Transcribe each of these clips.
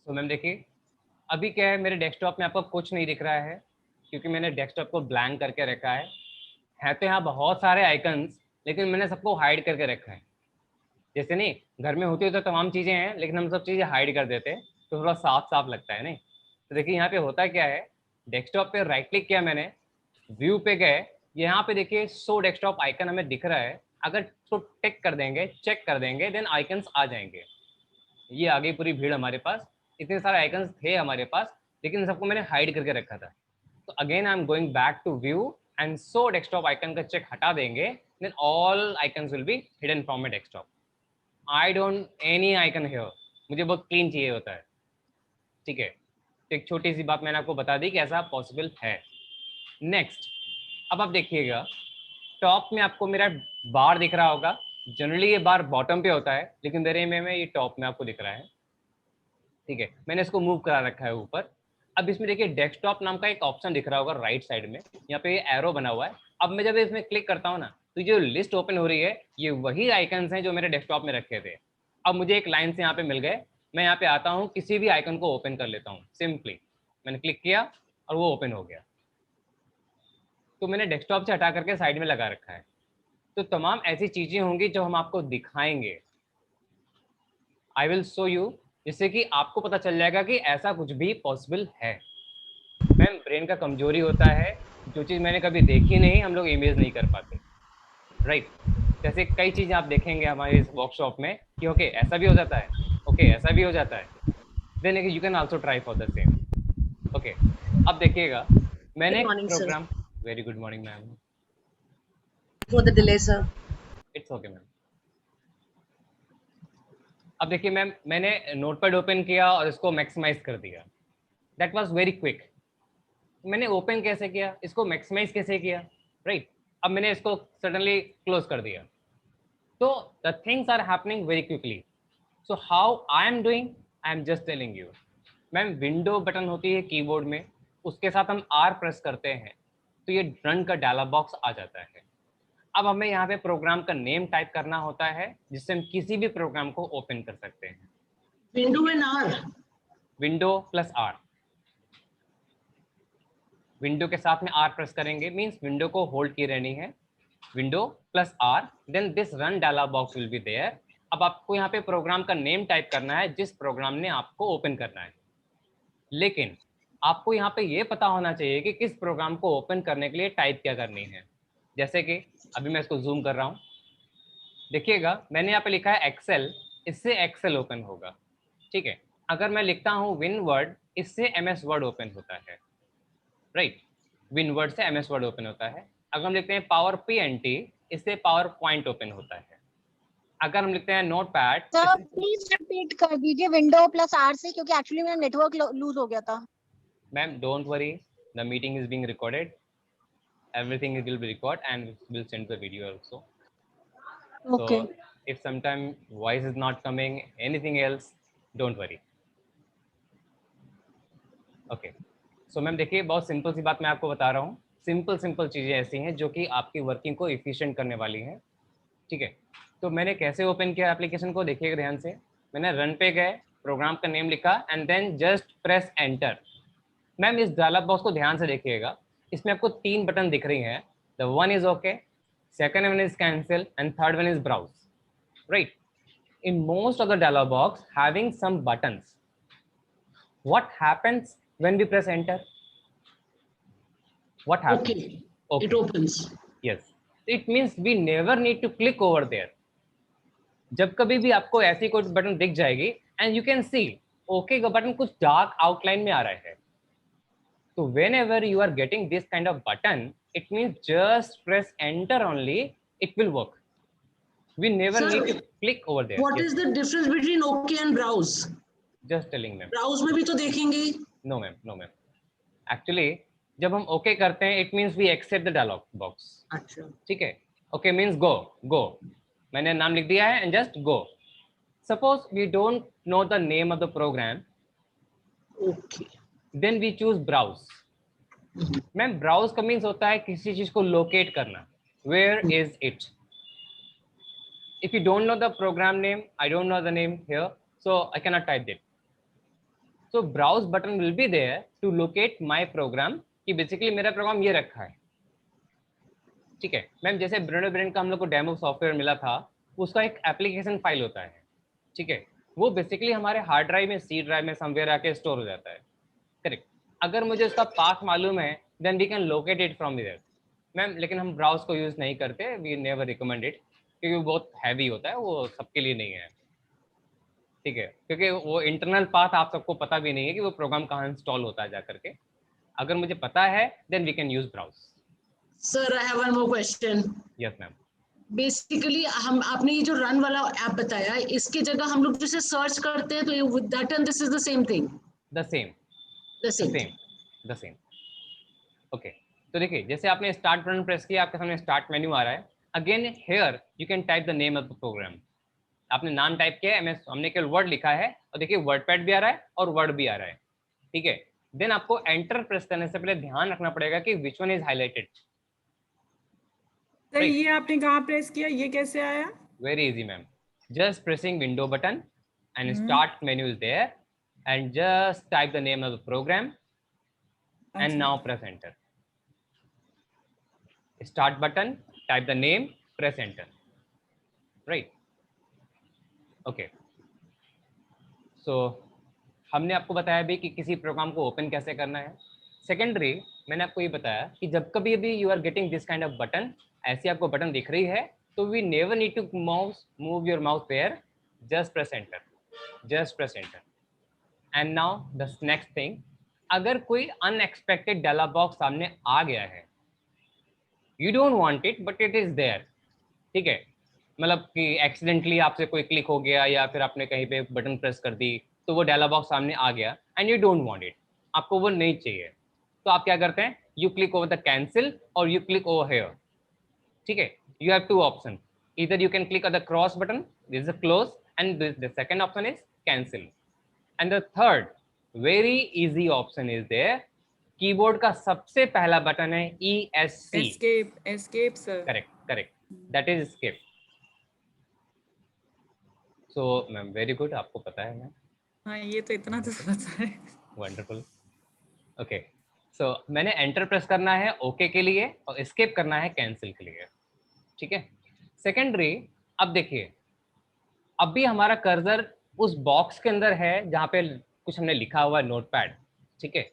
So ma'am देखिए, अभी क्या है, मेरे डेस्कटॉप में आपको कुछ नहीं दिख रहा है क्योंकि मैंने डेस्कटॉप को ब्लैंक करके रखा है तो यहाँ बहुत सारे आइकन्स, लेकिन मैंने सबको हाइड करके रखा है। जैसे नहीं, घर में होती तो तमाम चीज़ें हैं लेकिन हम सब चीज़ें हाइड कर देते हैं तो थोड़ा साफ साफ लगता है नहीं। तो देखिए यहाँ पे होता क्या है, डेस्कटॉप पे राइट क्लिक किया मैंने, व्यू पे गए, यहाँ पे देखिए शो डेस्कटॉप आइकन हमें दिख रहा है। अगर तो टिक कर देंगे, चेक कर देंगे, देन आइकन्स आ जाएंगे। ये आ गई पूरी भीड़ हमारे पास, इतने सारे आइकन्स थे हमारे पास, लेकिन सबको मैंने हाइड करके रखा था। तो again I am going back to view and so desktop icon का चेक हटा देंगे, then all icons will be hidden from my desktop. I don't any icon here, मुझे बहुत क्लीन चाहिए होता है। ठीक है, तो एक छोटी सी बात मैंने आपको बता दी कि ऐसा पॉसिबल है। नेक्स्ट, अब आप देखिएगा टॉप में आपको मेरा बार दिख रहा होगा। जनरली ये बार बॉटम पे होता है लेकिन मेरे में ये टॉप में आपको दिख रहा है। ठीक है, मैंने इसको मूव करा रखा है ऊपर। अब इसमें देखिए डेस्कटॉप नाम का एक ऑप्शन दिख रहा होगा राइट साइड में, यहाँ पे ये एरो बना हुआ है। अब मैं जब इसमें क्लिक करता हूँ ना तो जो लिस्ट ओपन हो रही है ये वही आइकन्स हैं जो मेरे डेस्कटॉप में रखे थे। अब मुझे एक लाइन से यहाँ पे मिल गए, मैं यहाँ पे आता हूँ, किसी भी आइकन को ओपन कर लेता हूँ सिंपली। मैंने क्लिक किया और वो ओपन हो गया। तो मैंने डेस्कटॉप से हटा करके साइड में लगा रखा है। तो तमाम ऐसी चीजें होंगी जो हम आपको दिखाएंगे, आई विल शो यू, जिससे कि आपको पता चल जाएगा कि ऐसा कुछ भी पॉसिबल है। मैम ब्रेन का कमजोरी होता है, जो चीज़ मैंने कभी देखी नहीं हम लोग इमेज नहीं कर पाते, राइट। जैसे कई चीज़ें आप देखेंगे हमारे इस वर्कशॉप में कि ओके ऐसा भी हो जाता है, ओके ऐसा भी हो जाता है, then you can also try for the same. Okay, अब देखिएगा मैंने Good एक morning, sir. Program, very good morning ma'am. For the delay, sir. It's okay ma'am. अब देखिए मैम, मैंने नोटपैड ओपन किया और इसको मैक्सिमाइज कर दिया, दैट वाज वेरी क्विक। मैंने ओपन कैसे किया, इसको मैक्सिमाइज कैसे किया, राइट। अब मैंने इसको सडनली क्लोज कर दिया। तो the things are happening very quickly. So how I am doing, I am just telling you. Ma'am window button होती है कीबोर्ड में, उसके साथ हम आर प्रेस करते हैं तो ये रन का डायलॉग बॉक्स आ जाता है। अब हमें यहाँ पे प्रोग्राम का नेम टाइप करना होता है जिससे हम किसी भी प्रोग्राम को ओपन कर सकते हैं। Window and R. Window plus R, window के साथ में आर प्रेस करेंगे मींस विंडो को होल्ड की रहनी है, window plus R, then this run dialog box will be there. अब आपको यहाँ पे प्रोग्राम का नेम टाइप करना है जिस प्रोग्राम ने आपको ओपन करना है, लेकिन आपको यहाँ पे ये पता होना चाहिए कि किस प्रोग्राम को ओपन करने के लिए टाइप क्या करनी है। जैसे कि अभी मैं इसको जूम कर रहा हूँ, देखिएगा मैंने यहाँ पे लिखा है एक्सेल, इससे एक्सेल ओपन होगा। ठीक है, अगर मैं लिखता हूँ विन वर्ड, इससे एमएस वर्ड ओपन होता है, राइट। विन वर्ड से एमएस वर्ड ओपन होता है। अगर हम लिखते हैं पावर पीएनटी, इससे पावर पॉइंट ओपन होता है। अगर हम लिखते हैं note pad, sir please repeat कर दीजिए विंडो प्लस आर से, क्योंकि एक्चुअली मेरा नेटवर्क लूज हो गया था। Ma'am don't worry, the meeting is being recorded, everything will be recorded and we'll send the video also. Okay. So if sometime voice is not coming, anything else, don't worry. Okay. So ma'am देखिए बहुत simple सी बात मैं आपको बता रहा हूँ, simple simple चीज़ें ऐसी हैं जो कि आपकी वर्किंग को एफिशिएंट करने वाली हैं। ठीक है, तो मैंने कैसे ओपन किया एप्लीकेशन को देखिएगा ध्यान से। मैंने रन पे गए, प्रोग्राम का नेम लिखा and then just press enter. Ma'am इस डायलॉग बॉक्स को ध्यान से देखिएगा, इसमें आपको 3 बटन दिख रही हैं। The one is okay, second one is cancel and third one is browse, right. In most of the dialog box having some buttons, what happens when we press enter? What happens? Okay. Okay. It opens. Yes, it means we never need to click over there. जब कभी भी आपको ऐसी कोई button दिख जाएगी and you can C okay का button कुछ डार्क आउटलाइन में आ रहा है, तो whenever you are getting this kind of button, it means just press enter only, it will work. We never Sir, need to click over there. what Yes, is the difference between OK and browse? just telling ma'am. Browse में भी तो देखेंगे। No ma'am, no ma'am. Actually जब हम okay करते हैं it means we accept the dialog box. अच्छा। ठीक है, ओके मीन्स गो, गो, मैंने नाम लिख दिया है and just go. Suppose we don't know the name of the program, okay, then we choose browse. Ma'am browse का मीन्स होता है किसी चीज को लोकेट करना, where is it. If you don't know the program name, I don't know the name here, so I can not type it. So browse button will be there to locate my program, कि basically मेरा programme ये रखा है, ठीक है ma'am. जैसे brand का हम लोग को डेमो सॉफ्टवेयर मिला था, उसका एक एप्लीकेशन फाइल होता है, ठीक है, वो बेसिकली हमारे हार्ड ड्राइव में, सी ड्राइव में समवेयर आके स्टोर हो जाता है, करेक्ट। अगर मुझे उसका पाथ मालूम है then we can locate it from there ma'am. लेकिन हम ब्राउज को यूज नहीं करते, वी नेवर रिकमेंड इट, क्योंकि वो बहुत हैवी होता है, वो सबके लिए नहीं है, ठीक है, क्योंकि वो इंटरनल पाथ आप सबको पता भी नहीं है कि वो प्रोग्राम कहाँ इंस्टॉल होता है जा करके। अगर मुझे पता है then we can use browse. Sir I have one more question. Yes ma'am. Basically हम आपने ये जो रन वाला ऐप बताया, इसकी जगह हम लोग जैसे सर्च करते हैं तो that and this is the same thing. The same the same the same. Okay, तो देखिए जैसे आपने स्टार्ट बटन प्रेस किया, आपके सामने स्टार्ट मेन्यू आ रहा है। Again here you can type the name of the program. आपने नाम टाइप किया है, हमने केवल वर्ड लिखा है, और देखिए वर्डपैड भी आ रहा है और वर्ड भी आ रहा है, ठीक है। देन आपको एंटर प्रेस करने से पहले ध्यान रखना पड़ेगा कि which one is highlighted. Sir ये आपने कहाँ प्रेस किया, ये कैसे आया? Very easy ma'am, just pressing window button and start menu is there and just type the name of the program and now press enter. Start button, type the name, press enter, right. Okay, so हमने आपको बताया भी कि किसी programme को open कैसे करना है। सेकेंडरी मैंने आपको ये बताया कि जब कभी भी you are getting this kind of button, ऐसी आपको बटन दिख रही है, तो we never need to move your mouse there, just press enter, just press enter. And now the next thing, अगर कोई अनएक्सपेक्टेड डायलॉग बॉक्स सामने आ गया है, you don't want it but it is there, ठीक है, मतलब कि एक्सीडेंटली आपसे कोई क्लिक हो गया या फिर आपने कहीं पे बटन प्रेस कर दी, तो वो डायलॉग बॉक्स सामने आ गया and you don't want it, आपको वो नहीं चाहिए, तो आप क्या करते हैं, you click over the cancel और यू क्लिक ओवर हियर, ठीक है। You have two option, either you can click on the cross button, this is a close, and the second option is cancel, and the third very easy option is there, keyboard का सबसे पहला button है ESC, escape sir. Correct, that is escape. So ma'am very good, आपको पता है ma'am. हाँ ये तो इतना तो पता है। वंडरफुल। ओके, सो मैंने एंटर प्रेस करना है ओके के लिए और एस्केप करना है कैंसिल के लिए, ठीक है। सेकेंडरी, अब देखिए अभी हमारा कर्सर उस बॉक्स के अंदर है जहाँ पे कुछ हमने लिखा हुआ है नोटपैड, ठीक है।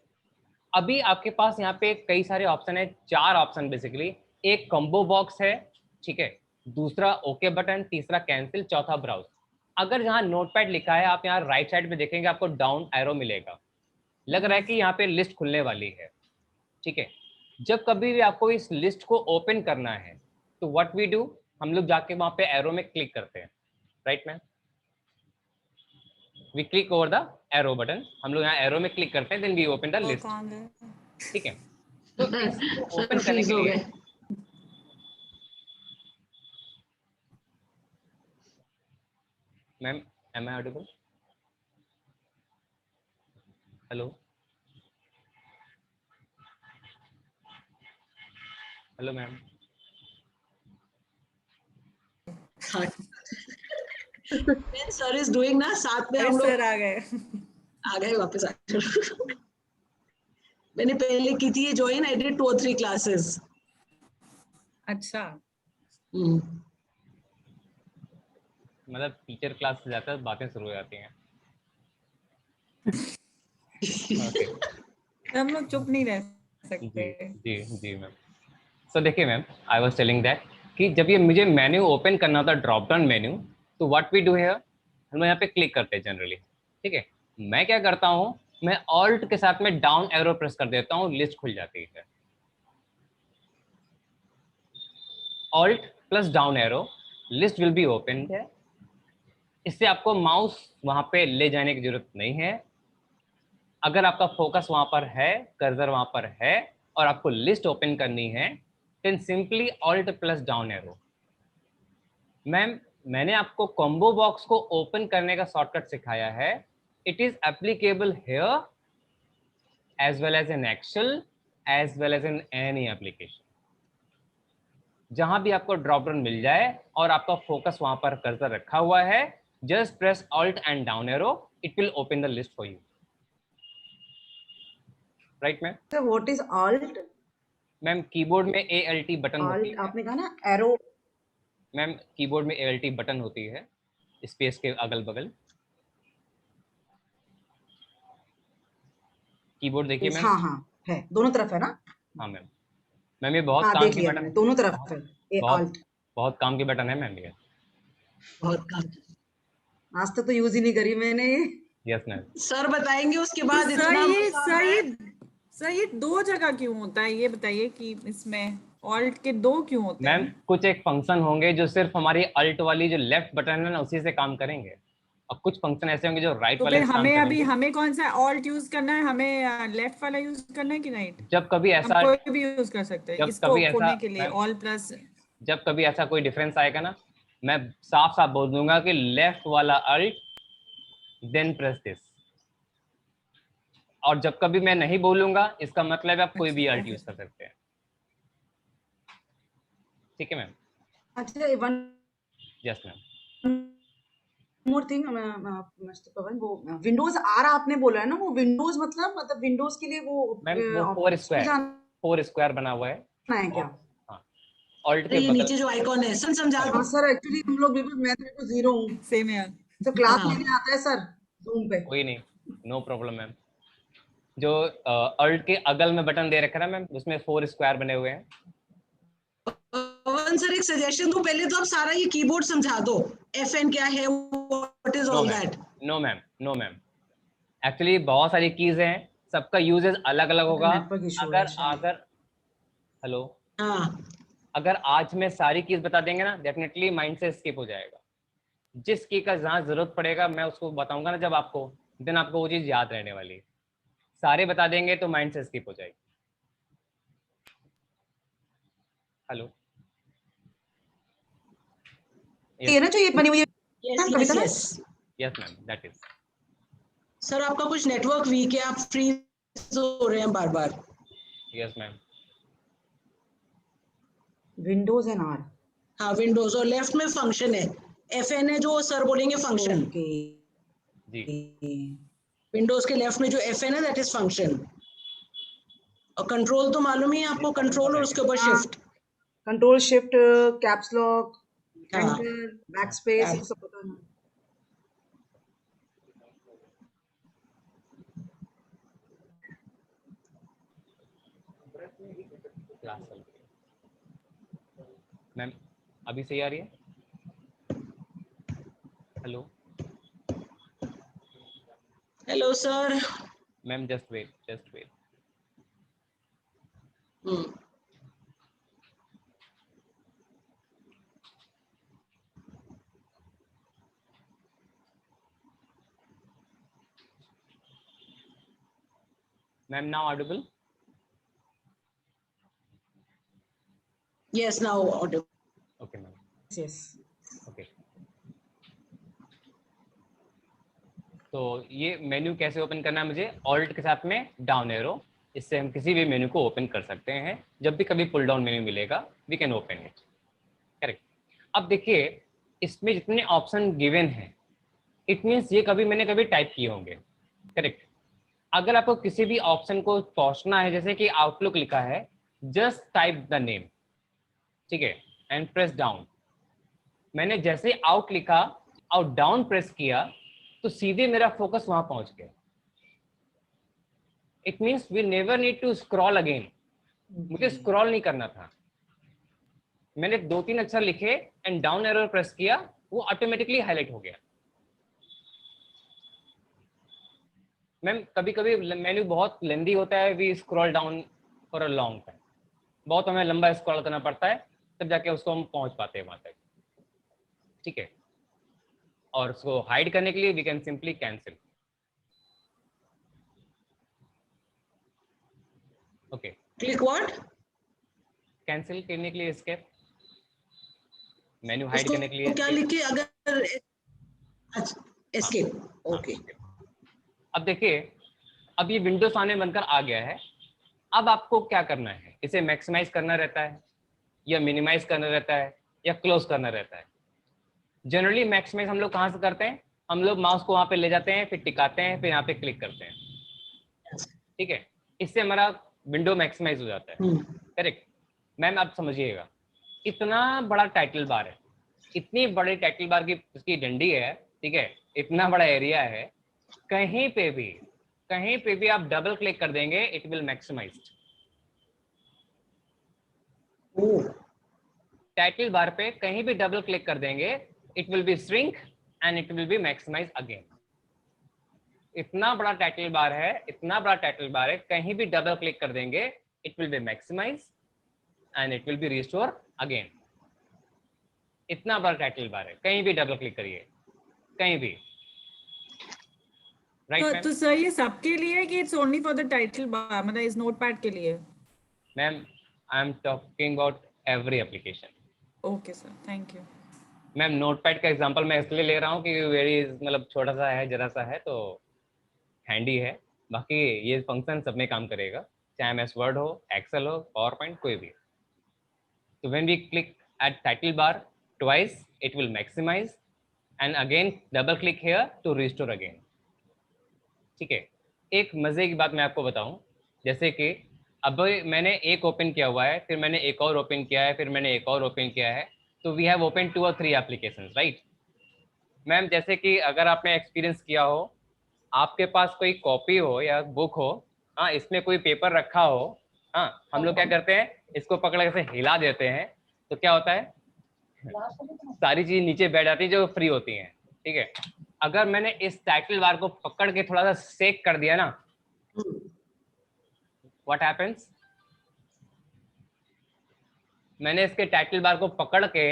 अभी आपके पास यहाँ पे कई सारे ऑप्शन है, 4 ऑप्शन बेसिकली, एक कॉम्बो बॉक्स है, ठीक है, दूसरा ओके बटन, तीसरा कैंसिल, चौथा ब्राउज। अगर जहाँ नोटपैड लिखा है, आप यहाँ राइट साइड में देखेंगे आपको डाउन एरो मिलेगा, लग रहा है कि यहाँ पे लिस्ट खुलने वाली है, ठीक है। जब कभी भी आपको इस लिस्ट को ओपन करना है तो व्हाट वी डू, हम लोग जाके वहां पे एरो में क्लिक करते हैं, right ma'am, we click over the arrow button, हम लोग यहाँ एरो में क्लिक करते हैं, then we open the list, ठीक है। तो ओपन करने के लिए ma'am, am I audible? Hello hello ma'am. Sir is doing ना, साथ में हम लोग सर आ गए वापस आ गए। मैंने पहले की थी join, I did 2 or 3 classes. अच्छा, मतलब टीचर क्लास से जाता है, बातें शुरू हो जाती हैं। ओके, हम लोग चुप नहीं रह सकते। जी मैम। सो देखिए ma'am, I was telling that कि जब ये मुझे मेन्यू ओपन करना होता है, ड्रॉप डाउन मेन्यू, तो व्हाट वी डू हियर, हम यहाँ पे क्लिक करते हैं जनरली, ठीक है। मैं क्या करता हूँ, मैं ऑल्ट के साथ में डाउन एरो प्रेस कर देता हूँ, लिस्ट खुल जाती है। Alt plus down arrow, list will be open है। इससे आपको माउस वहां पे ले जाने की जरूरत नहीं है। अगर आपका फोकस वहां पर है, कर्सर वहां पर है और आपको लिस्ट ओपन करनी है, then simply alt plus down arrow. Ma'am मैंने आपको कॉम्बो बॉक्स को ओपन करने का शॉर्टकट सिखाया है, it is applicable here as well as in Excel, as well as in any application. जहां भी आपको ड्रॉप डाउन मिल जाए और आपका फोकस वहां पर कर्सर रखा हुआ है, just press alt and down arrow, it will open the list for you. Right ma'am? Sir what is alt? Ma'am keyboard में ALT बटन होती ऑल्ट है आपने कहा ना एरो। मैम। कीबोर्ड में ALT बटन होती है स्पेस के अगल बगल। कीबोर्ड देखिए मैम। हाँ हाँ है, दोनों तरफ है ना? हाँ मैम। मैम ये बहुत हाँ काम देख की लिया बटन मैंने, है। दोनों तरफ है ये बहुत ऑल्ट। बहुत काम की बटन है मैम ये। बहुत काम। आज तक तो यूज ही नहीं करी मैंने ये। Yes ma'am. सर बताएंगे उसके तो बाद इतना मजा आ रहा है। सर ये 2 जगह क्यों होता है, ये बताइए कि इसमें ऑल्ट के 2 क्यों होते मैम हैं? कुछ एक फंक्शन होंगे जो सिर्फ हमारी अल्ट वाली जो लेफ्ट बटन है ना उसी से काम करेंगे, और कुछ फंक्शन ऐसे होंगे जो राइट तो वाले फिर से काम करेंगे। हमें कौन सा ऑल्ट यूज करना है? हमें लेफ्ट वाला यूज करना है कि राइट? जब कभी हम ऐसा कोई भी यूज कर सकते हैं जब इसको कभी ऐसा खोलने के लिए, मैम ऑल प्लस। जब कभी ऐसा कोई डिफरेंस आएगा ना, मैं साफ साफ बोल दूंगा कि लेफ्ट वाला अल्ट देन प्रेस दिस। और जब कभी मैं नहीं बोलूंगा इसका मतलब है आप कोई भी अल्ट यूज कर सकते हैं। ठीक है मैम? अच्छा one yes ma'am. More thing mister Pawan, वो विंडोज आर आपने बोला है ना, वो विंडोज मतलब विंडोज के लिए मैम वो फोर स्क्वायर बना हुआ है। है क्या? हाँ, ऑल्ट तो के ये बगल। नीचे जो आइकॉन है सर समझा दो। हाँ सर एक्चुअली हम लोग बिल्कुल मैं तो जीरो हूँ, सेम है। तो क्लास हाँ। लेने आता है सर जूम पे। कोई नहीं, नो प्रॉब्लम मैम। जो अल्ट के अगल में बटन दे रखा है ना मैम, उसमें 4 स्क्वायर बने हुए हैं। पवन सर एक सजेशन दूं, पहले तो आप सारा ये कीबोर्ड समझा दो, FN क्या है, what is no all ma'am, that. No ma'am, no ma'am. Actually बहुत सारी कीज हैं, सबका यूजेस अलग अलग होगा। नेटवर्क इशू है अगर शायद। अगर हेलो, हाँ अगर आज मैं सारी कीज बता देंगे ना, डेफिनेटली माइंड से स्किप हो जाएगा। जिस की का जहाँ जरूरत पड़ेगा मैं उसको बताऊंगा ना जब आपको, देन आपको वो चीज याद रहने वाली है। सारे बता देंगे तो माइंड से स्किप हो जाएगी। हेलो, ये ना जो ये बनी हुई है yes Kavita yes ma'am? Yes. Yes ma'am, that is. Sir आपका कुछ नेटवर्क वीक है, आप फ्रीज हो रहे हैं बार बार। Yes ma'am. Windows and R. हाँ विंडोज, और लेफ्ट में फंक्शन है, FN है जो सर बोलेंगे फंक्शन। ओके जी। विंडोज के लेफ्ट में जो FN है दैट इज फंक्शन। और कंट्रोल तो मालूम ही है आपको, कंट्रोल और उसके ऊपर हाँ, shift. Control shift caps lock हाँ। एंटर बैक स्पेस सब पता है। क्लास चल रही है मैम, अभी सही आ रही है? Hello hello sir. Ma'am, just wait, just wait. Ma'am now audible? Yes now audible. Okay ma'am, yes. Okay. तो ये मेन्यू कैसे ओपन करना है मुझे? ऑल्ट के साथ में डाउन एरो, इससे हम किसी भी मेन्यू को ओपन कर सकते हैं। जब भी कभी पुल डाउन मेन्यू मिलेगा we can open it. Correct. अब देखिए इसमें जितने ऑप्शन गिवन हैं इट मीन्स ये मैंने कभी टाइप किए होंगे। करेक्ट। अगर आपको किसी भी ऑप्शन को पहुंचना है, जैसे कि आउटलुक लिखा है, जस्ट टाइप द नेम, ठीक है, एंड प्रेस डाउन। मैंने जैसे आउट लिखा और डाउन प्रेस किया तो सीधे मेरा फोकस वहां पहुंच गया। It means we never need to scroll again. मुझे स्क्रॉल नहीं करना था, मैंने 2-3 अक्षर लिखे एंड डाउन एरो प्रेस किया, वो ऑटोमेटिकली हाईलाइट हो गया। मैम कभी कभी मेन्यू बहुत लेंदी होता है, we scroll down for a long time, बहुत हमें लंबा स्क्रॉल करना पड़ता है तब जाके उसको हम पहुंच पाते हैं वहां तक। ठीक है, और उसको हाइड करने के लिए we can simply cancel. Okay, click what? Cancel करने के लिए एस्केप, मेन्यू हाइड करने के लिए क्या escape। लिखे अगर? अच्छा एस्केप। ओके। अब देखिए, अब ये विंडोज सामने बनकर आ गया है। अब आपको क्या करना है? इसे मैक्सिमाइज करना रहता है या मिनिमाइज करना रहता है या क्लोज करना रहता है? जनरली मैक्सिमाइज हम लोग कहाँ से करते हैं? हम लोग माउस को वहां पे ले जाते हैं, फिर टिकाते हैं, फिर यहाँ पे क्लिक करते हैं। ठीक है, इससे हमारा विंडो मैक्सिमाइज हो जाता है। हम्म, करेक्ट मैम, आप समझिएगा, इतना बड़ा टाइटल बार है, इतनी बड़ी टाइटल बार की उसकी डंडी है, ठीक है, इतना बड़ा एरिया है, कहीं पे भी आप डबल क्लिक कर देंगे, इट विल मैक्सिमाइज। ओह, टाइटल बार पे कहीं भी डबल क्लिक कर देंगे, it will be shrink and it will be maximize again. इतना बड़ा टाइटल बार है, इतना बड़ा टाइटल बार है, कहीं भी डबल क्लिक कर देंगे, it will be maximize and it will be restore again. इतना बड़ा टाइटल बार है, कहीं भी डबल क्लिक करिए, कहीं भी। राइट तो सर ये सबके लिए है कि it's only for the title bar, मतलब इस नोटपैड के लिए? Ma'am, I am talking about every application. Okay sir, thank you. Ma'am, notepad का एग्जांपल मैं इसलिए ले रहा हूँ कि वेरी मतलब छोटा सा है, जरा सा है, तो हैंडी है। बाकी ये फंक्शन सब में काम करेगा, चाहे एमएस वर्ड हो, एक्सेल हो, पावर पॉइंट, कोई भी। तो when we click at title bar twice, it will maximize and again double click here to restore again. ठीक है, एक मजे की बात मैं आपको बताऊं, जैसे कि अब मैंने एक ओपन किया हुआ है, फिर मैंने एक और ओपन किया है, फिर मैंने एक और ओपन किया है, तो वी हैव ओपन 2 और 3 एप्लीकेशंस, राइट मैम। जैसे कि अगर आपने एक्सपीरियंस किया हो, आपके पास कोई कॉपी हो या बुक हो, हाँ, इसमें कोई पेपर रखा हो, हाँ, हम लोग क्या करते हैं, इसको पकड़ के ऐसे हिला देते हैं, तो क्या होता है, सारी चीज नीचे बैठ जाती है जो फ्री होती हैं। ठीक है, अगर मैंने इस टाइटल बार को पकड़ के थोड़ा सा सेक कर दिया ना, व्हाट हैपेंस, मैंने इसके टाइटल बार को पकड़ के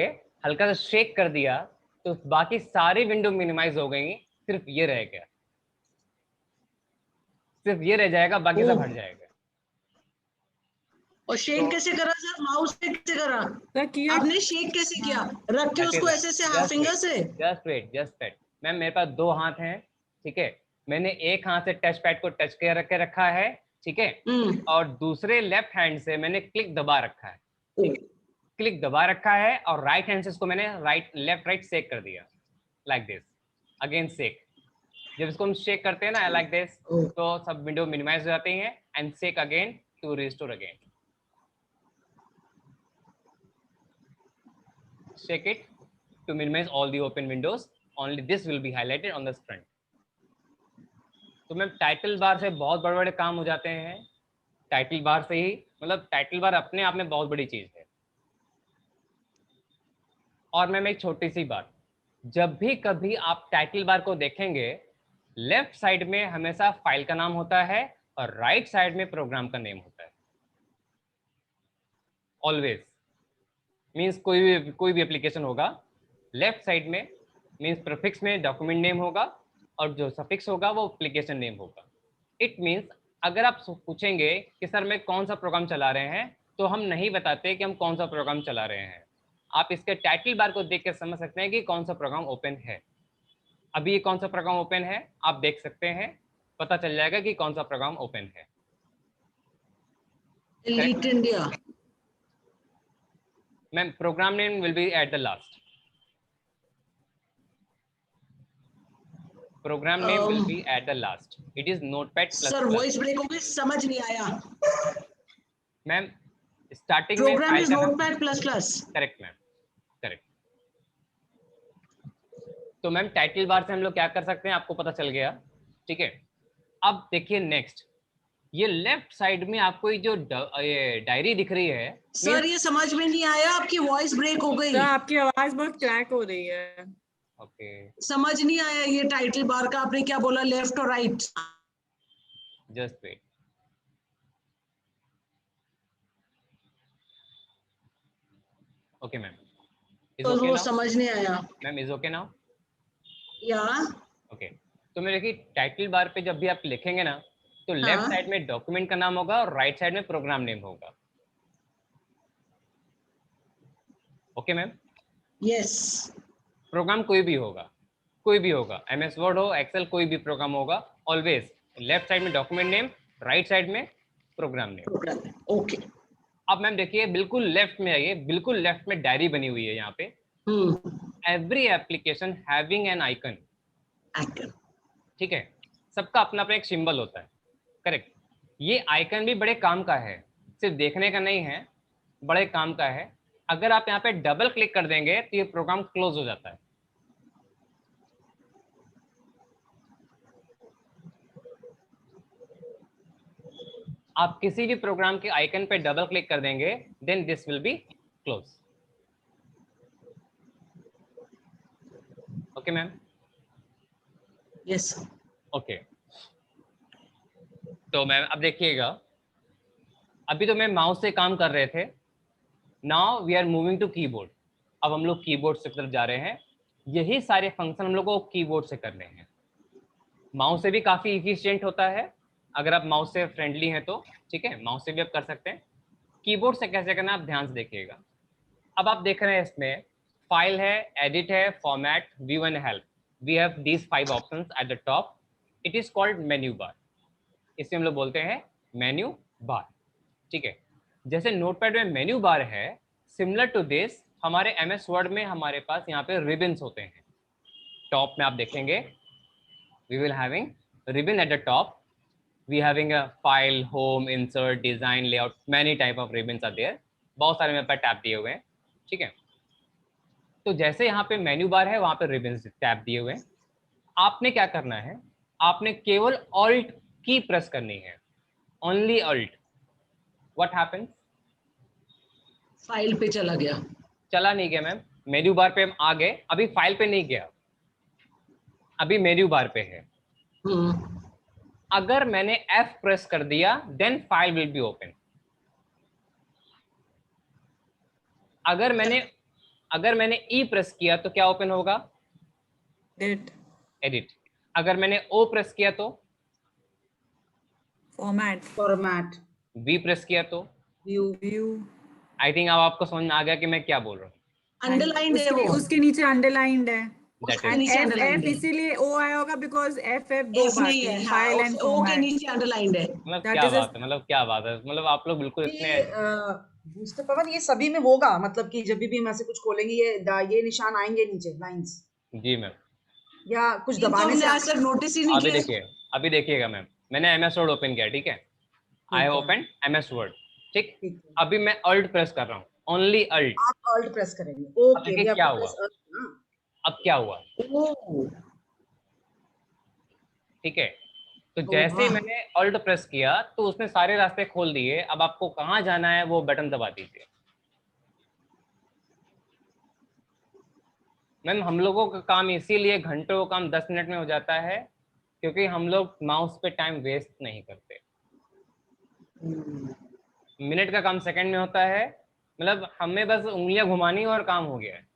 हल्का सा शेक कर दिया, तो बाकी सारी विंडो मिनिमाइज हो गई, सिर्फ ये रह गया, सिर्फ ये रह जाएगा, बाकी सब हट जाएगा। और शेक कैसे करा सर? माउस से कैसे करा? सर किया आपने शेक कैसे किया? रख के उसको ऐसे से हाफ फिंगर से? जस्ट वेट मैम, मेरे पास 2 हाथ हैं, ठीक है, मैंने एक हाथ से टच पैड को टच के रखा है, ठीक है, और दूसरे लेफ्ट हैंड से मैंने क्लिक दबा रखा है, ठीक है, क्लिक दबा रखा है, और राइट हैंड से इसको मैंने लेफ्ट राइट शेक कर दिया, लाइक दिस, अगेन शेक। जब इसको हम शेक करते हैं ना लाइक दिस, तो सब विंडो मिनिमाइज हो जाती हैं, and shake again to restore again. Shake it to minimize all the open windows. Only this will be highlighted on the front. तो मैम टाइटल बार से बहुत बड़े बड़े काम हो जाते हैं, टाइटल बार से ही, मतलब टाइटल बार अपने आप में बहुत बड़ी चीज है। और मैम एक छोटी सी बात, जब भी कभी आप टाइटल बार को देखेंगे, लेफ्ट साइड में हमेशा फाइल का नाम होता है और राइट साइड में प्रोग्राम का नेम होता है, ऑलवेज। मीन्स कोई भी एप्लीकेशन होगा, लेफ्ट साइड में मीन्स प्रीफिक्स में डॉक्यूमेंट नेम होगा, और जो सफिक्स होगा वो एप्लीकेशन नेम होगा। इट मीन्स अगर आप पूछेंगे कि सर मैं कौन सा प्रोग्राम चला रहे हैं, तो हम नहीं बताते कि हम कौन सा प्रोग्राम चला रहे हैं। आप इसके टाइटल बार को देख के समझ सकते हैं कि कौन सा प्रोग्राम ओपन है। अभी ये कौन सा प्रोग्राम ओपन है आप देख सकते हैं, पता चल जाएगा कि कौन सा प्रोग्राम ओपन है। एलीट इंडिया। Ma'am, program name will be at the last. Program name will be at the last. It is Notepad++. Sir voice break हो गई, समझ नहीं आया। मैम, स्टार्टिंग में program is Notepad plus plus. Correct ma'am, correct. तो ma'am title bar से हम लोग क्या कर सकते हैं, आपको पता चल गया, ठीक है। अब देखिए नेक्स्ट, ये लेफ्ट साइड में आपको ये जो ये डायरी दिख रही है, सर ये समझ में नहीं आया, आपकी वॉइस ब्रेक हो गई। सर आपकी आवाज बहुत क्रैक हो रही है। ओके, समझ नहीं आया ये टाइटल बार का आपने क्या बोला, लेफ्ट और right? Just wait. Okay ma'am, तो वो समझ नहीं आया। Ma'am is okay now? या ओके, तो मैं देखिए टाइटल बार पे जब भी आप लिखेंगे ना, तो लेफ्ट साइड में डॉक्यूमेंट का नाम होगा और राइट साइड में प्रोग्राम नेम होगा। Okay ma'am? यस। प्रोग्राम कोई भी होगा, एमएस वर्ड हो, एक्सेल, कोई भी प्रोग्राम होगा, ऑलवेज लेफ्ट साइड में डॉक्यूमेंट नेम, राइट साइड में प्रोग्राम नेम। ओके। अब मैम देखिए बिल्कुल लेफ्ट में आइए, बिल्कुल लेफ्ट में डायरी बनी हुई है यहाँ पे। Every application having an icon, ठीक है, सबका अपना अपना एक सिंबल होता है, करेक्ट। ये आइकन भी बड़े काम का है, सिर्फ देखने का नहीं है, बड़े काम का है। अगर आप यहाँ पे डबल क्लिक कर देंगे तो ये प्रोग्राम क्लोज हो जाता है। आप किसी भी प्रोग्राम के आइकन पे डबल क्लिक कर देंगे, then this will be close. Okay ma'am? Yes. Okay, तो मैम अब देखिएगा, अभी तो मैं माउस से काम कर रहे थे, now we are moving to keyboard. अब हम लोग कीबोर्ड से तरफ जा रहे हैं। यही सारे फंक्शन हम लोग को कीबोर्ड से करने हैं। माउस से भी काफी इफिशिएंट होता है, अगर आप माउस से फ्रेंडली हैं तो ठीक है, माउस से भी आप कर सकते हैं। कीबोर्ड से कैसे करना आप ध्यान से देखिएगा। अब आप देख रहे हैं इसमें फाइल है, एडिट है, format, view and help. We have these 5 options at the top. It is called menu bar. इसे हम लोग बोलते हैं मेन्यू बार, ठीक है। जैसे नोटपैड में मेन्यू बार है, सिमिलर टू दिस हमारे MS वर्ड में हमारे पास यहाँ पे रिबन्स होते हैं। टॉप में आप देखेंगे we will having ribbon at the top. We having a file, home, insert, design, layout, many type of ribbons are there. बहुत सारे मेरे पास टैब दिए हुए हैं, ठीक है। तो जैसे यहाँ पे मेन्यू बार है, वहां पे रिबन्स टैब दिए हुए हैं। आपने क्या करना है, आपने केवल ऑल्ट की प्रेस करनी है, only alt. What happens? File पे चला गया। चला नहीं गया मैम, मेन्यू बार पे हम आ गए, अभी फाइल पे नहीं गया, अभी मेन्यू बार पे है। अगर मैंने F प्रेस कर दिया then file will be open. अगर मैंने E प्रेस किया तो क्या ओपन होगा? एडिट। अगर मैंने O प्रेस किया तो फॉर्मेट। V प्रेस किया तो व्यू। आई थिंक अब आपको समझ में आ गया कि मैं क्या बोल रहा हूँ। अंडरलाइंड है वो, उसके नीचे अंडरलाइंड है। That उसके is- नीचे F अंडरलाइंड है। इसीलिए O आया होगा बिकॉज F दो F बार नहीं है, फाइल हाँ, एंड ओ के फॉर्मेट। नीचे अंडरलाइंड है। मतलब That क्या is a- बात है, मतलब क्या बात है, मतलब आप लोग बिल्कुल इतने ये मिस्टर पवन, ये सभी में होगा, मतलब कि जब भी हम ऐसे कुछ खोलेंगे ये निशान आएंगे नीचे, लाइंस, जी मैम। या कुछ ये तो दबाने हमने से आज तक नोटिस ही नहीं अभी किया। देखिए, अभी देखिएगा मैम, मैंने MS वर्ड ओपन किया, ठीक है। I have open MS word, ठीक। ठीक है, अभी मैं अल्ट प्रेस कर रहा हूँ, ओनली अल्ट। आप ऑल्ट प्रेस करेंगे। अब ओके, देखिए वी हैव क्या टू हुआ, प्रेस ना। अब क्या हुआ, ओह, ठीक है। तो ओ जैसे ही वाह। मैंने अल्ट प्रेस किया तो उसने सारे रास्ते खोल दिए। अब आपको कहाँ जाना है वो बटन दबा दीजिए। मैम हम लोगों का काम इसीलिए घंटों काम 10 मिनट में हो जाता है, क्योंकि हम लोग माउस पे टाइम वेस्ट नहीं करते। मिनट का काम सेकंड में होता है, मतलब हमें बस उंगलियां घुमानी और काम हो गया है।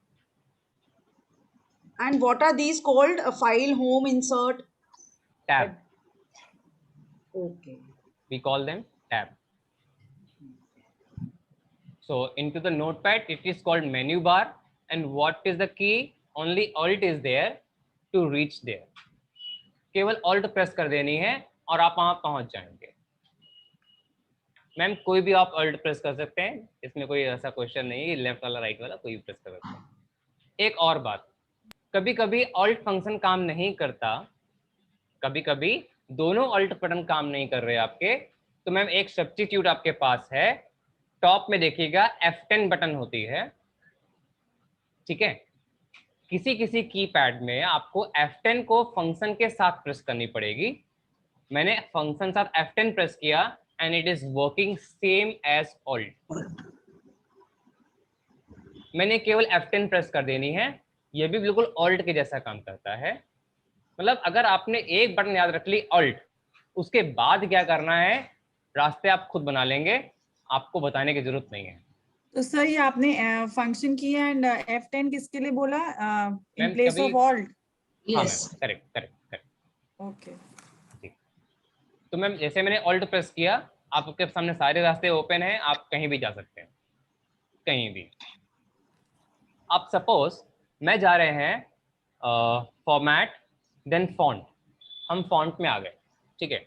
And what are these called? File, home, insert, tab, okay. we call them tab. So into the notepad it is called menu bar, and what is the key? Only alt is there to reach there. केवल alt press कर देनी है और आप वहां पहुंच जाएंगे। Ma'am कोई भी आप alt प्रेस कर सकते हैं, इसमें कोई ऐसा क्वेश्चन नहीं है, लेफ्ट वाला राइट वाला कोई भी प्रेस कर सकते हैं। एक और बात, कभी कभी alt फंक्शन काम नहीं करता, कभी कभी दोनों alt बटन काम नहीं कर रहे आपके, तो मैम एक सब्स्टिट्यूट आपके पास है। टॉप में देखिएगा F10 बटन होती है, ठीक है। किसी किसी कीपैड में आपको F10 को फंक्शन के साथ प्रेस करनी पड़ेगी। मैंने फंक्शन साथ F10 प्रेस किया and it is working same as alt. मैंने केवल F10 प्रेस कर देनी है, ये भी बिल्कुल ऑल्ट के जैसा काम करता है। मतलब अगर आपने एक बटन याद रख ली ऑल्ट, उसके बाद क्या करना है रास्ते आप खुद बना लेंगे, आपको बताने की जरूरत नहीं है। तो सर ये आपने फंक्शन किया एंड F10 किसके लिए बोला? इन मैम, प्लेस कभी- ऑफ ऑल्ट। हाँ yes, ma'am, correct correct correct. Okay, ठीक, तो मैम जैसे मैंने ऑल्ट प्रेस किया, आपके सामने सारे रास्ते ओपन हैं, आप कहीं भी जा सकते हैं, कहीं भी। आप सपोज मैं जा रहे हैं फॉर्मेट देन फॉन्ट, हम फॉन्ट में आ गए, ठीक है।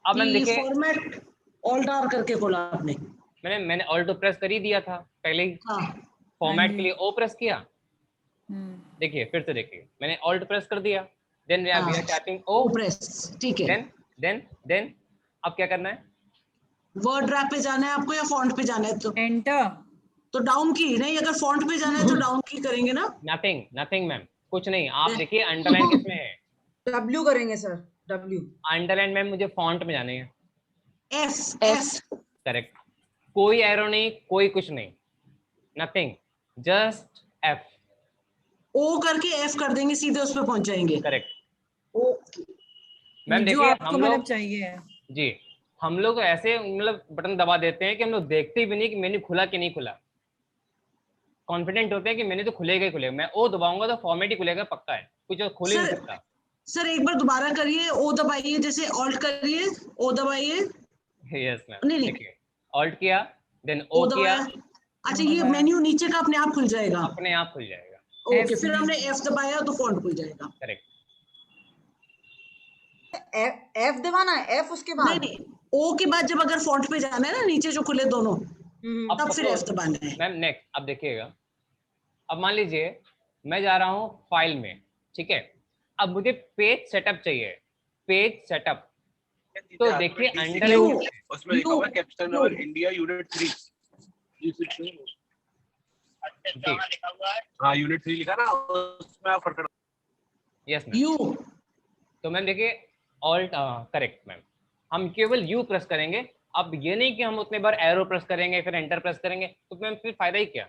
अब मैम देखिए, फॉर्मेट ऑल्ट आर करके खोला आपने? मैंने ऑल्ट प्रेस कर ही दिया था पहले ही। हाँ, फॉर्मेट हाँ के लिए O प्रेस किया, देखिए फिर से देखिए, मैंने ऑल्ट प्रेस कर दिया, then we are typing O, press, ठीक है। देन देन अब क्या करना है? वर्ड रैप पे जाना है आपको या फॉन्ट पे जाना है? एंटर। तो डाउन की नहीं, अगर फॉन्ट पे जाना है तो डाउन की करेंगे ना? नथिंग मैम, कुछ नहीं। आप देखिए अंडरलाइन किसमें है? W करेंगे सर, W। अंडरलाइन मैम मुझे फॉन्ट में जाने हैं। एफ। करेक्ट। कोई एरो नहीं, कोई कुछ नहीं, नथिंग, जस्ट एफ। ओ करके एफ कर देंगे, सीधे उस पे पहुंच जाएंगे। करेक्ट ओ मैम। जो देखिए आपको हम मतलब लोग चाहिए। जी, हम लोग ऐसे मतलब बटन दबा देते हैं कि हम लोग देखते भी नहीं कि मेन्यू खुला कि नहीं खुला। कॉन्फिडेंट होते हैं कि मेन्यू तो खुलेगा ही खुलेगा, मैं ओ दबाऊंगा तो फॉर्मेट ही खुलेगा, पक्का है, कुछ और खुल ही नहीं सर सकता। सर एक बार दोबारा करिए, ओ दबाइए, जैसे ऑल्ट करिए, ओ दबाइए। Yes ma'am. नहीं नहीं, देखिए ऑल्ट किया, देन ओ ओ किया, दबाया। अच्छा, ये मेन्यू नीचे का अपने आप खुल जाएगा? अपने आप खुल जाएगा। ओके, F फिर हमने नहीं। एफ दबाया तो फॉन्ट खुल जाएगा। करेक्ट। F दबाना है, F उसके नहीं बाद। नहीं, ओ के बाद जब अगर फॉन्ट पे जाना है ना, नीचे जो खुले दोनों, अब तब फिर एफ सपोज दबाना है। मैम नेक्स्ट, अब देखिएगा, अब मान लीजिए मैं जा रहा हूँ फाइल में, ठीक है, अब मुझे पेज सेटअप चाहिए, पेज सेटअप। तो देखिए अंडरलाइन उसमें लिखा हुआ है कैप्शन और इंडिया यूनिट 3। हाँ यूनिट 3 लिखा ना, उसमें आप फर्क। Yes ma'am. यू। तो मैम देखिए ऑल्ट, करेक्ट मैम, हम केवल यू प्रेस करेंगे। अब ये नहीं कि हम उतने बार एरो प्रेस करेंगे फिर एंटर प्रेस करेंगे, तो मैम फिर फायदा ही क्या?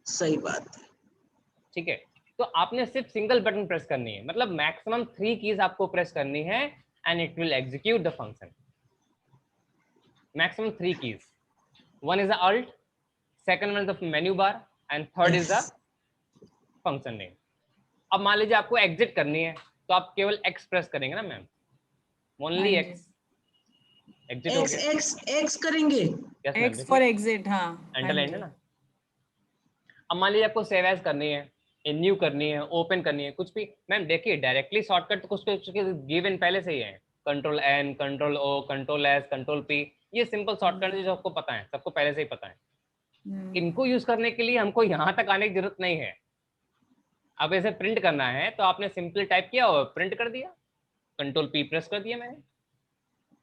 सही बात है। ठीक है, तो आपने सिर्फ सिंगल बटन प्रेस करनी है, मतलब मैक्सिमम 3 कीज आपको प्रेस करनी है and it will execute the function. Maximum 3 keys, one is the alt, second one is the menu bar and third is the function name. अब मान लीजिए आपको एग्जिट करनी है तो आप केवल एक्स प्रेस करेंगे ना मैम, ओनली हाँ जी। एक्स, एग्जिट हो एक्स गया। एक्स एक्स करेंगे। Yes ma'am, X for exit. हाँ अंडरलाइन है ना। अब मान लीजिए आपको सेव एज करनी है, न्यू करनी है, ओपन करनी है, कुछ भी मैम। देखिए डायरेक्टली शॉर्टकट कुछ गिवन पहले से ही है, control N, control O, control S, control P, ये सिंपल शॉर्टकट है जो आपको पता है, सबको पहले से ही पता है। इनको यूज करने के लिए हमको यहाँ तक आने की जरूरत नहीं है। अब ऐसे प्रिंट करना है तो आपने सिंपल टाइप किया और प्रिंट कर दिया, कंट्रोल पी प्रेस कर दिया मैंने।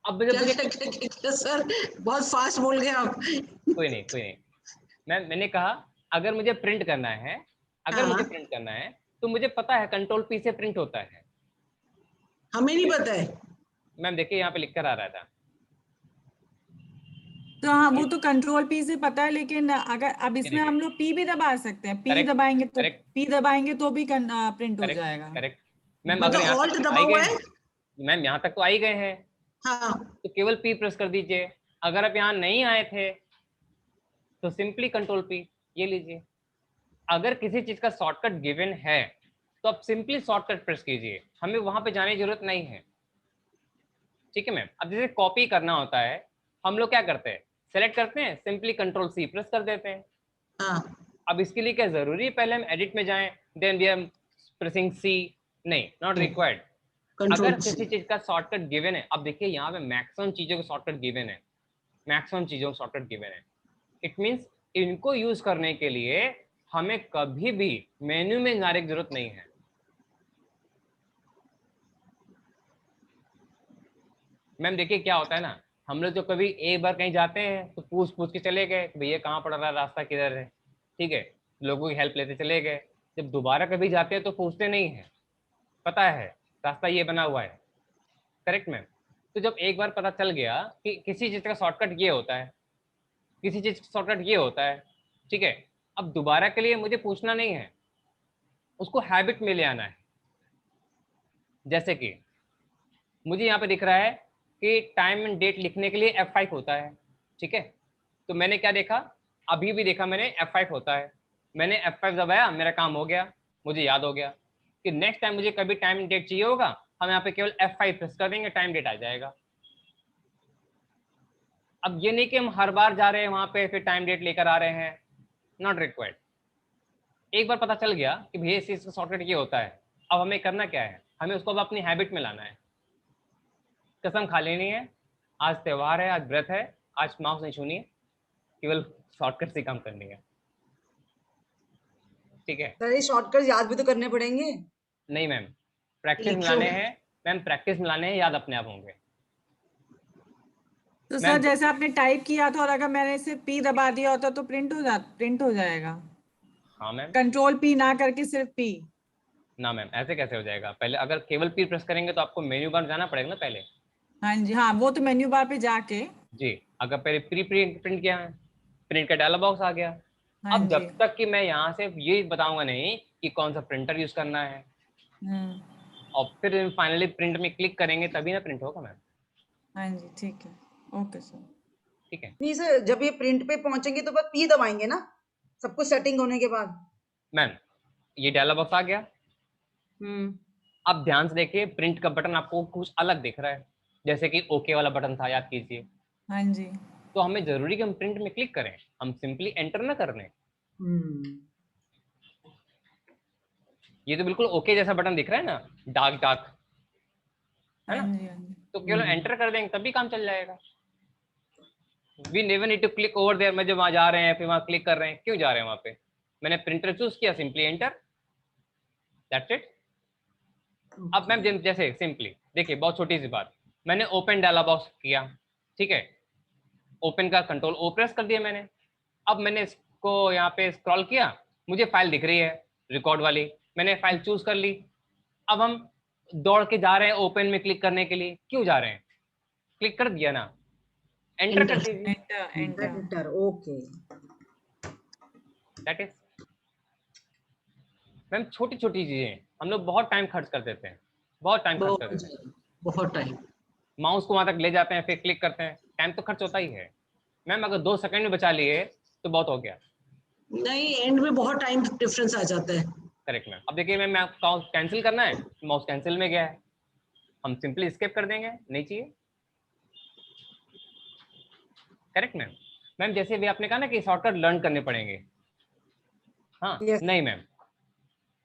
अब जब मुझे क्या सर, बहुत फास्ट बोल गए आप। कोई नहीं मैंने कहा अगर मुझे प्रिंट करना है, अगर हाँ, मुझे प्रिंट करना है तो मुझे पता है कंट्रोल पी से प्रिंट होता है। हमें नहीं पता है। मैम देखिए यहाँ पे लिख कर आ रहा था। तो हाँ, वो तो कंट्रोल पी से पता है, लेकिन अगर अब इसमें हम लोग पी भी दबा सकते हैं। पी करेक्ट दबाएंगे तो करेक्ट पी दबाएंगे तो भी प्रिंट हो जाएगा। Correct ma'am. अगर मतलब यहाँ ऑल्ट तक दबा आई हुआ गए, है। मैम यहाँ तक तो आई गए हैं हाँ, तो केवल पी प्रेस कर दीजिए। अगर आप यहाँ नहीं आए थे तो सिंपली कंट्रोल पी, ये लीजिए। अगर किसी चीज का शॉर्टकट गिवन है तो आप सिंपली शॉर्टकट प्रेस कीजिए, हमें वहां पे जाने की जरूरत नहीं है। ठीक है मैम। अब जैसे कॉपी करना होता है, हम लोग क्या करते हैं, सेलेक्ट करते हैं, सिंपली कंट्रोल सी प्रेस कर देते हैं। हाँ, अब इसके लिए क्या जरूरी है पहले हम एडिट में जाएं देन वी आर प्रेसिंग सी? नहीं, नॉट रिक्वायर्ड। अगर कंट्रोल किसी चीज का शॉर्टकट गिवन है, अब देखिए यहाँ पे मैक्सिमम चीजों का शॉर्टकट गिवन है, मैक्सिमम चीजों का शॉर्टकट गिवन है। इट मींस इनको यूज करने के लिए हमें कभी भी मेन्यू में जाने की जरूरत नहीं है। मैम देखिए क्या होता है ना, हम लोग जो कभी एक बार कहीं जाते हैं तो पूछ पूछ के चले गए भैया कहाँ पड़ रहा है, रास्ता किधर है, ठीक है, लोगों की हेल्प लेते चले गए। जब दोबारा कभी जाते हैं तो पूछते नहीं है, पता है रास्ता ये बना हुआ है। Correct ma'am. तो जब एक बार पता चल गया कि किसी चीज का शॉर्टकट ये होता है, किसी चीज का शॉर्टकट ये होता है, ठीक है, अब दोबारा के लिए मुझे पूछना नहीं है, उसको हैबिट में ले आना है। जैसे कि मुझे यहाँ पे दिख रहा है कि टाइम एंड डेट लिखने के लिए F5 होता है, ठीक है, तो मैंने क्या देखा, अभी भी देखा मैंने F5 होता है, मैंने F5 दबाया, मेरा काम हो गया, मुझे याद हो गया कि नेक्स्ट टाइम मुझे कभी टाइम एंड डेट चाहिए होगा, हम यहाँ पे केवल F5 प्रेस कर देंगे, टाइम डेट आ जाएगा। अब ये नहीं कि हम हर बार जा रहे हैं वहां पे फिर टाइम डेट लेकर आ रहे हैं, नॉट रिक्वायर्ड। एक बार पता चल गया कि भैया इस चीज का शॉर्टकट ये होता है, अब हमें करना क्या है, हमें उसको अब अपनी हैबिट में लाना है। कसम खा लेनी है, आज त्योहार है, आज व्रत है, आज माउस नहीं छूनी है, केवल शॉर्टकट से काम करनी है। ठीक है। सर ये शॉर्टकट याद भी तो करने पड़ेंगे। नहीं मैम, प्रैक्टिस में लिखो। लाने हैं, मैम प्रैक्टिस में लाने हैं, याद अपने आप होंगे। तो मैम सर जैसे आपने टाइप किया था और अगर मैंने इसे P दबा दिया होता तो प्रिंट हो जाएगा। हाँ मैम। कंट्रोल P ना करके सिर्फ P। ना मैम, ऐसे कैसे हो जाएगा? पहले अगर केवल पी प्रेस करेंगे तो आपको मेन्यू बार जाना पड़ेगा ना पहले। हाँ जी, हाँ वो तो मेन्यू बार पे जाके। जी, अगर पहले प्रिंट किया है, प्रिंट का डायलॉग बॉक्स आ गया। हाँ अब जी। जब तक कि मैं यहाँ से ये बताऊंगा नहीं कि कौन सा प्रिंटर यूज करना है, और फिर फाइनली प्रिंट में क्लिक करेंगे तभी ना प्रिंट होगा मैम। हाँ जी ठीक है, ओके सर। ठीक है नहीं सर, जब ये प्रिंट पे पहुंचेंगे तो बस P दबाएंगे ना, सब कुछ सेटिंग होने के बाद। मैम, ये डायलॉग बॉक्स आ गया। अब ध्यान से देखिए, प्रिंट का बटन आपको कुछ अलग दिख रहा है, जैसे कि ओके वाला बटन था, याद कीजिए। हाँ जी। तो हमें जरूरी कि हम प्रिंट में क्लिक करें, हम सिंपली एंटर ना कर लें। ये तो बिल्कुल ओके जैसा बटन दिख रहा है ना, डार्क डार्क, है हाँ ना? जी। हाँ जी। तो केवल एंटर कर देंगे तभी काम चल जाएगा। We never need to click over there. मैं जब वहां जा रहे हैं फिर वहां क्लिक कर रहे हैं, क्यों जा रहे हैं वहां पे? मैंने प्रिंटर चूज किया, सिंपली एंटर, दैट्स इट। अब मैम जैसे सिंपली देखिए, बहुत छोटी सी बात, मैंने ओपन डायलॉग बॉक्स किया, ठीक है, ओपन का कंट्रोल ओ प्रेस कर दिया मैंने। अब मैंने इसको यहाँ पे स्क्रॉल किया, मुझे फाइल दिख रही है रिकॉर्ड वाली, मैंने फाइल चूज कर ली। अब हम दौड़ के जा रहे हैं ओपन में क्लिक करने के लिए, क्यों जा रहे हैं? क्लिक कर दिया ना, एंटर कर दीजिए, enter, okay. That is. Ma'am छोटी छोटी चीजें हम लोग बहुत टाइम खर्च कर देते हैं, बहुत टाइम खर्च कर देते हैं। बहुत टाइम। माउस को वहां तक ले जाते हैं, फिर क्लिक करते हैं, टाइम तो खर्च होता ही है। मैम अगर 2 सेकंड में बचा लिए तो बहुत हो गया। नहीं, एंड में बहुत टाइम डिफरेंस आ जाता है। Correct ma'am. अब देखिए मैम, माउस कैंसिल करना है, माउस कैंसिल में गया है, हम सिंपली स्किप कर देंगे, नहीं चाहिए। Correct ma'am. मैम जैसे भी आपने कहा ना कि शॉर्टकट लर्न करने पड़ेंगे, हाँ Yes. नहीं मैम,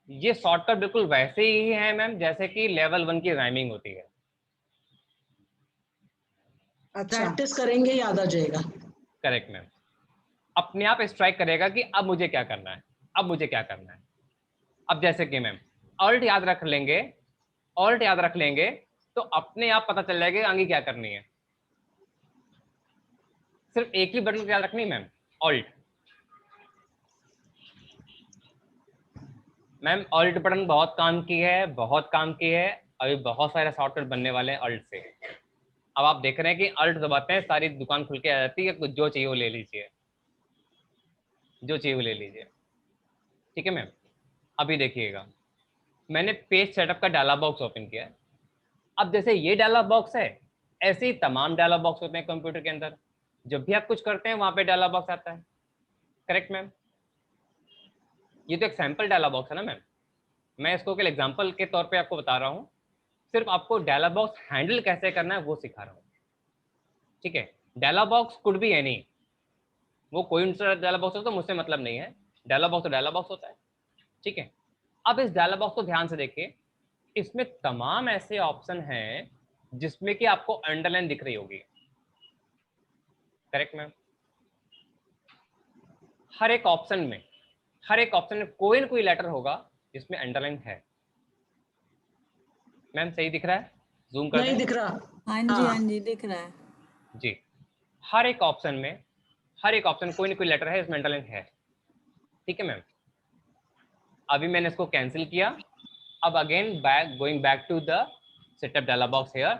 ये शॉर्टकट बिल्कुल वैसे ही है मैम जैसे कि लेवल 1 की राइमिंग होती है। अच्छा, प्रैक्टिस करेंगे याद आ जाएगा। करेक्ट मैम, अपने आप स्ट्राइक करेगा कि अब मुझे क्या करना है, अब मुझे क्या करना है। अब जैसे कि मैम ऑल्ट याद रख लेंगे, ऑल्ट याद रख लेंगे तो अपने आप पता चल जाएगा आगे क्या करनी है। सिर्फ एक ही बटन याद रखनी ma'am, alt. Ma'am alt button बहुत काम की है, बहुत काम की है, अभी बहुत सारे सॉफ्टवेयर बनने वाले हैं ऑल्ट से। अब आप देख रहे हैं कि ऑल्ट दबाते हैं सारी दुकान खुल के आ जाती है, जो चाहिए वो ले लीजिए, जो चाहिए वो ले लीजिए। ठीक है मैम। अभी देखिएगा, मैंने पेज सेटअप का डायलॉग बॉक्स ओपन किया है। अब जैसे ये डायलॉग बॉक्स है, ऐसे ही तमाम डायलॉग बॉक्स होते हैं कंप्यूटर के अंदर, जब भी आप कुछ करते हैं वहां पे डायलॉग बॉक्स आता है। Correct ma'am. ये तो एक सैंपल डायलॉग बॉक्स है ना मैम, मैं इसको केवल एग्जांपल के तौर पे आपको बता रहा हूँ, सिर्फ आपको डायलॉग बॉक्स हैंडल कैसे करना है वो सिखा रहा हूँ। ठीक है, dialog box could be any, वो कोई डायलॉग बॉक्स हो तो मुझसे मतलब नहीं है, डायलॉग बॉक्स तो डायलॉग बॉक्स होता है। ठीक है, अब इस डायलॉग बॉक्स को ध्यान से देखिए, इसमें तमाम ऐसे ऑप्शन हैं जिसमें कि आपको अंडरलाइन दिख रही होगी। Correct ma'am. हर एक ऑप्शन में, हर एक ऑप्शन में कोई ना कोई लेटर होगा जिसमें अंडरलाइन है। मैम सही दिख रहा है? जूम कर नहीं दें? दिख रहा। हाँ जी, हाँ जी दिख रहा है। जी, हर एक ऑप्शन में, हर एक ऑप्शन कोई ना कोई लेटर है, इसमें अंडरलाइन है। ठीक है मैम। अभी मैंने इसको कैंसिल किया, अब again back, going back to the setup dialog box here.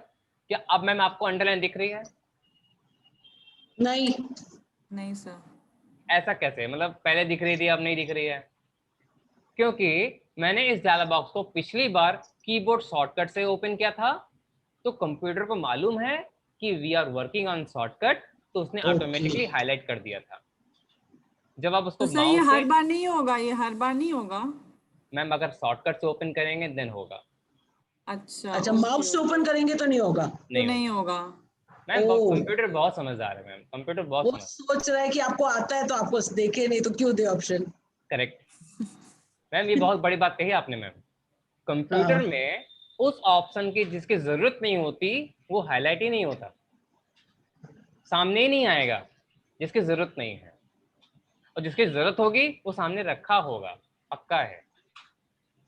क्या अब मैम आपको अंडरलाइन दिख रही है? नहीं, नहीं सर। ऐसा कैसे, मतलब पहले दिख रही थी अब नहीं दिख रही है? क्योंकि मैंने इस डायलॉग बॉक्स को पिछली बार कीबोर्ड शॉर्टकट से ओपन किया था, तो कंप्यूटर को मालूम है कि we are working on shortcut, तो उसने ऑटोमेटिकली हाईलाइट कर दिया था। जब आप उसको तो सर ये माउस हर से, बार नहीं होगा, ये हर बार नहीं होगा। मैम अगर शॉर्टकट से ओपन करेंगे देन होगा। अच्छा अच्छा माउस से ओपन करेंगे तो नहीं होगा। तो नहीं होगा। मैम ओह। कंप्यूटर बहुत समझदार है मैम, कंप्यूटर बहुत वो समझ। सोच रहा है कि आपको आता है तो आपको देखे नहीं तो क्यों दे ऑप्शन। करेक्ट मैम, ये बहुत बड़ी बात कही आपने मैम। कंप्यूटर हाँ। में उस ऑप्शन की जिसकी जरूरत नहीं होती वो हाईलाइट ही नहीं होता, सामने ही नहीं आएगा जिसकी जरूरत नहीं है, और जिसकी जरूरत होगी वो सामने रखा होगा, पक्का है।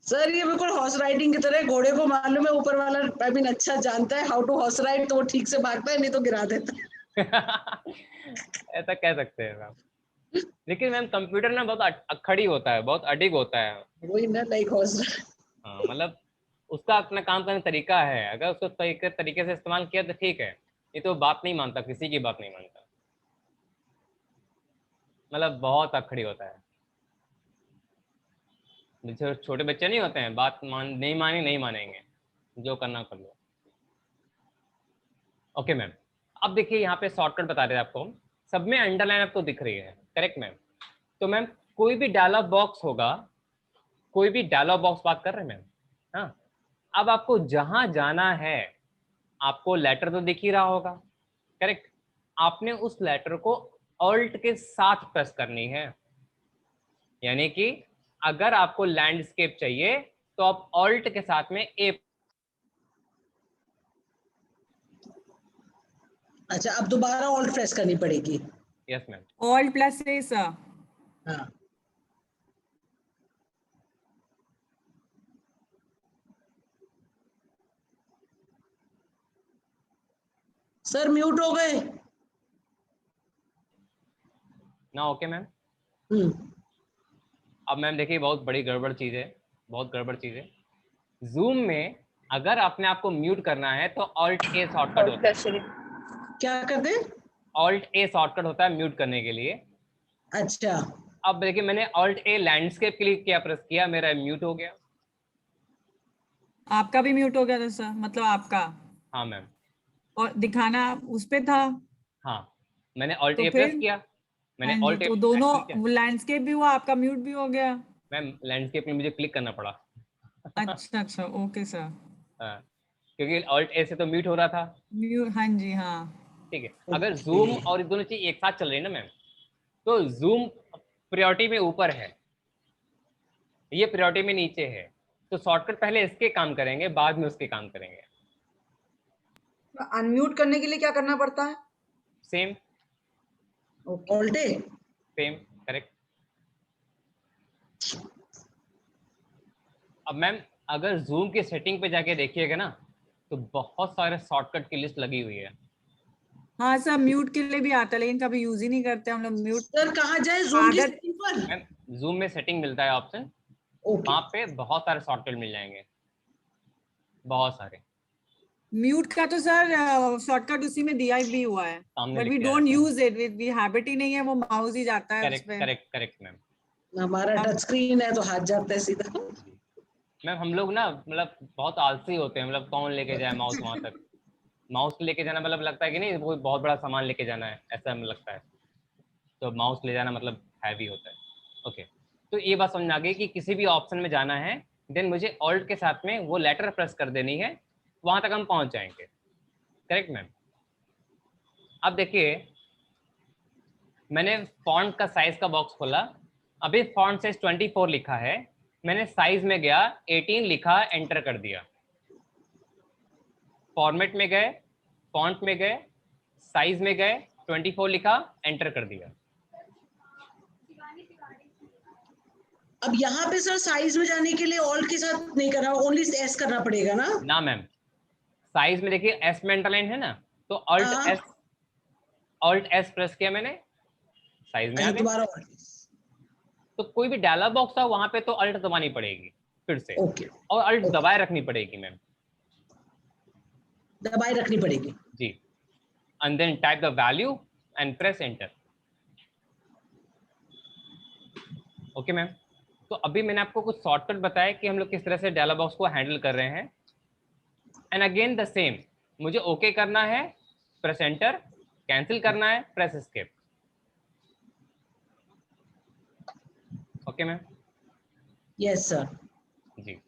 सर ये बिल्कुल हॉर्स राइडिंग की तरह है, घोड़े को मालूम है ऊपर वाला आई मीन अच्छा जानता है हाउ टू हॉर्स राइड, तो वो ठीक से भागता है, नहीं तो गिरा देता है। ऐसा कह सकते हैं मैम, लेकिन मैम कंप्यूटर ना बहुत अखड़ी होता है, बहुत अडिग होता है। वही ना, लाइक हॉर्स राइड। हाँ मतलब उसका अपना काम करने का तरीका है, अगर उसको तरीके से इस्तेमाल किया तो ठीक है, ये तो बात नहीं मानता, किसी की बात नहीं मानता, मतलब बहुत अखड़ी होता है। जो छोटे बच्चे नहीं होते हैं, बात नहीं माने नहीं मानेंगे, जो करना कर लो। ओके मैम, अब देखिए यहाँ पे शॉर्टकट बता रहे हैं आपको, सब में अंडरलाइन आपको दिख रही है, करेक्ट मैम? तो मैम कोई भी डायलॉग बॉक्स होगा, कोई भी डायलॉग बॉक्स बात कर रहे हैं मैम, हाँ, अब आपको जहां जाना है, आपको लेटर तो दिख ही रहा होगा, करेक्ट? आपने उस लेटर को ऑल्ट के साथ प्रेस करनी है, यानी कि अगर आपको लैंडस्केप चाहिए तो आप ऑल्ट के साथ में ए। अच्छा, अब दोबारा ऑल्ट प्रेस करनी पड़ेगी। Yes ma'am. ऑल्ट प्लस ए सर। हाँ सर म्यूट हो गए। ना ओके मैम। हम्म, अब मैम देखिए बहुत बड़ी गड़बड़ चीज है, बहुत गड़बड़ चीज है। जूम में अगर अपने आप को म्यूट करना है तो ऑल्ट ए शॉर्टकट होता है, क्या कर दे? ऑल्ट ए शॉर्टकट होता है म्यूट करने के लिए। अच्छा, अब देखिए मैंने ऑल्ट ए लैंडस्केप के लिए क्या प्रेस किया, मेरा म्यूट हो गया। आपका भी म्यूट हो गया था सर, मतलब आपका, हाँ मैम। और दिखाना उस पे था। हाँ मैंने ऑल्ट तो ए प्रेस फिर किया, मैंने हाँ जी, ऑल्ट ए तो दोनों लैंडस्केप भी हुआ, आपका म्यूट भी हो गया। मैम लैंडस्केप में मुझे क्लिक करना पड़ा। अच्छा अच्छा, ओके सर। हाँ, क्योंकि ऑल्ट ए से तो म्यूट हो रहा था। म्यूट, हाँ जी हाँ। ठीक है, अगर जूम और ये दोनों चीज एक साथ चल रही है ना मैम, तो जूम प्रायोरिटी में ऊपर है, ये प्रायोरिटी में नीचे है, तो शॉर्टकट पहले इसके काम करेंगे, बाद में उसके काम करेंगे। अनम्यूट करने के लिए क्या करना पड़ता है? Same okay. Alt A. Same correct. अब मैम अगर जूम की सेटिंग पे जाके देखिएगा ना, तो बहुत सारे शॉर्टकट की लिस्ट लगी हुई है। हाँ सर, म्यूट के लिए भी आता है, लेकिन कभी यूज ही नहीं करते हम लोग म्यूट। सर कहाँ जाए जूम की आदत। सेटिंग पर? मैम जूम में सेटिंग मिलता है ऑप्शन, ओके, वहां पे बहुत सारे शॉर्टकट मिल जाएंगे, बहुत सारे म्यूट का तो सर शॉर्टकट उसी में दिया भी हुआ है, सामने बट लिख वी के डोंट आया। यूज इट, वी हैबिट ही नहीं है, वो माउस ही जाता है उस करेक्ट पे। Correct correct ma'am. हमारा अब- टच स्क्रीन है तो हाथ जाता है सीधा। मैम हम लोग ना मतलब बहुत आलसी होते हैं, मतलब कौन लेके जाए माउस वहां तक, माउस लेके जाना मतलब लगता है कि नहीं वो बहुत बड़ा सामान लेके जाना है, ऐसा हमें लगता है, तो माउस ले जाना मतलब हैवी होता है। ओके, तो ये बात समझ आ गई कि किसी भी ऑप्शन में जाना है, देन मुझे ऑल्ट के साथ में वो लेटर प्रेस कर देनी है, वहां तक हम पहुंच जाएंगे, करेक्ट मैम? अब देखिए मैंने फॉन्ट का साइज का बॉक्स खोला, अभी फॉन्ट साइज 24 लिखा है, मैंने साइज में गया 18 लिखा, एंटर कर दिया, फॉर्मेट में गए, फॉन्ट में गए, साइज में गए, 24 लिखा, एंटर कर दिया। अब यहाँ पे सर साइज में जाने के लिए ऑल्ट के साथ नहीं करना, ओनली एस करना पड़ेगा ना? ना मैम, साइज में देखिए एस में अंडरलाइन है ना, तो ऑल्ट एस प्रेस किया मैंने, साइज में आ गए। दोबारा ऑल्ट। तो कोई भी डायलॉग बॉक्स था वहां पे तो अल्ट दबानी पड़ेगी फिर से, ओके, और अल्ट दबाए रखनी पड़ेगी मैम। दबाए रखनी पड़ेगी जी, and then type the value and press enter. Okay ma'am, तो अभी मैंने आपको कुछ शॉर्टकट बताया कि हम लोग किस तरह से डायलॉग बॉक्स को हैंडल कर रहे हैं, एंड अगेन द सेम, मुझे ओके करना है प्रेस एंटर, कैंसिल करना है press escape. Okay ma'am? Yes sir. जी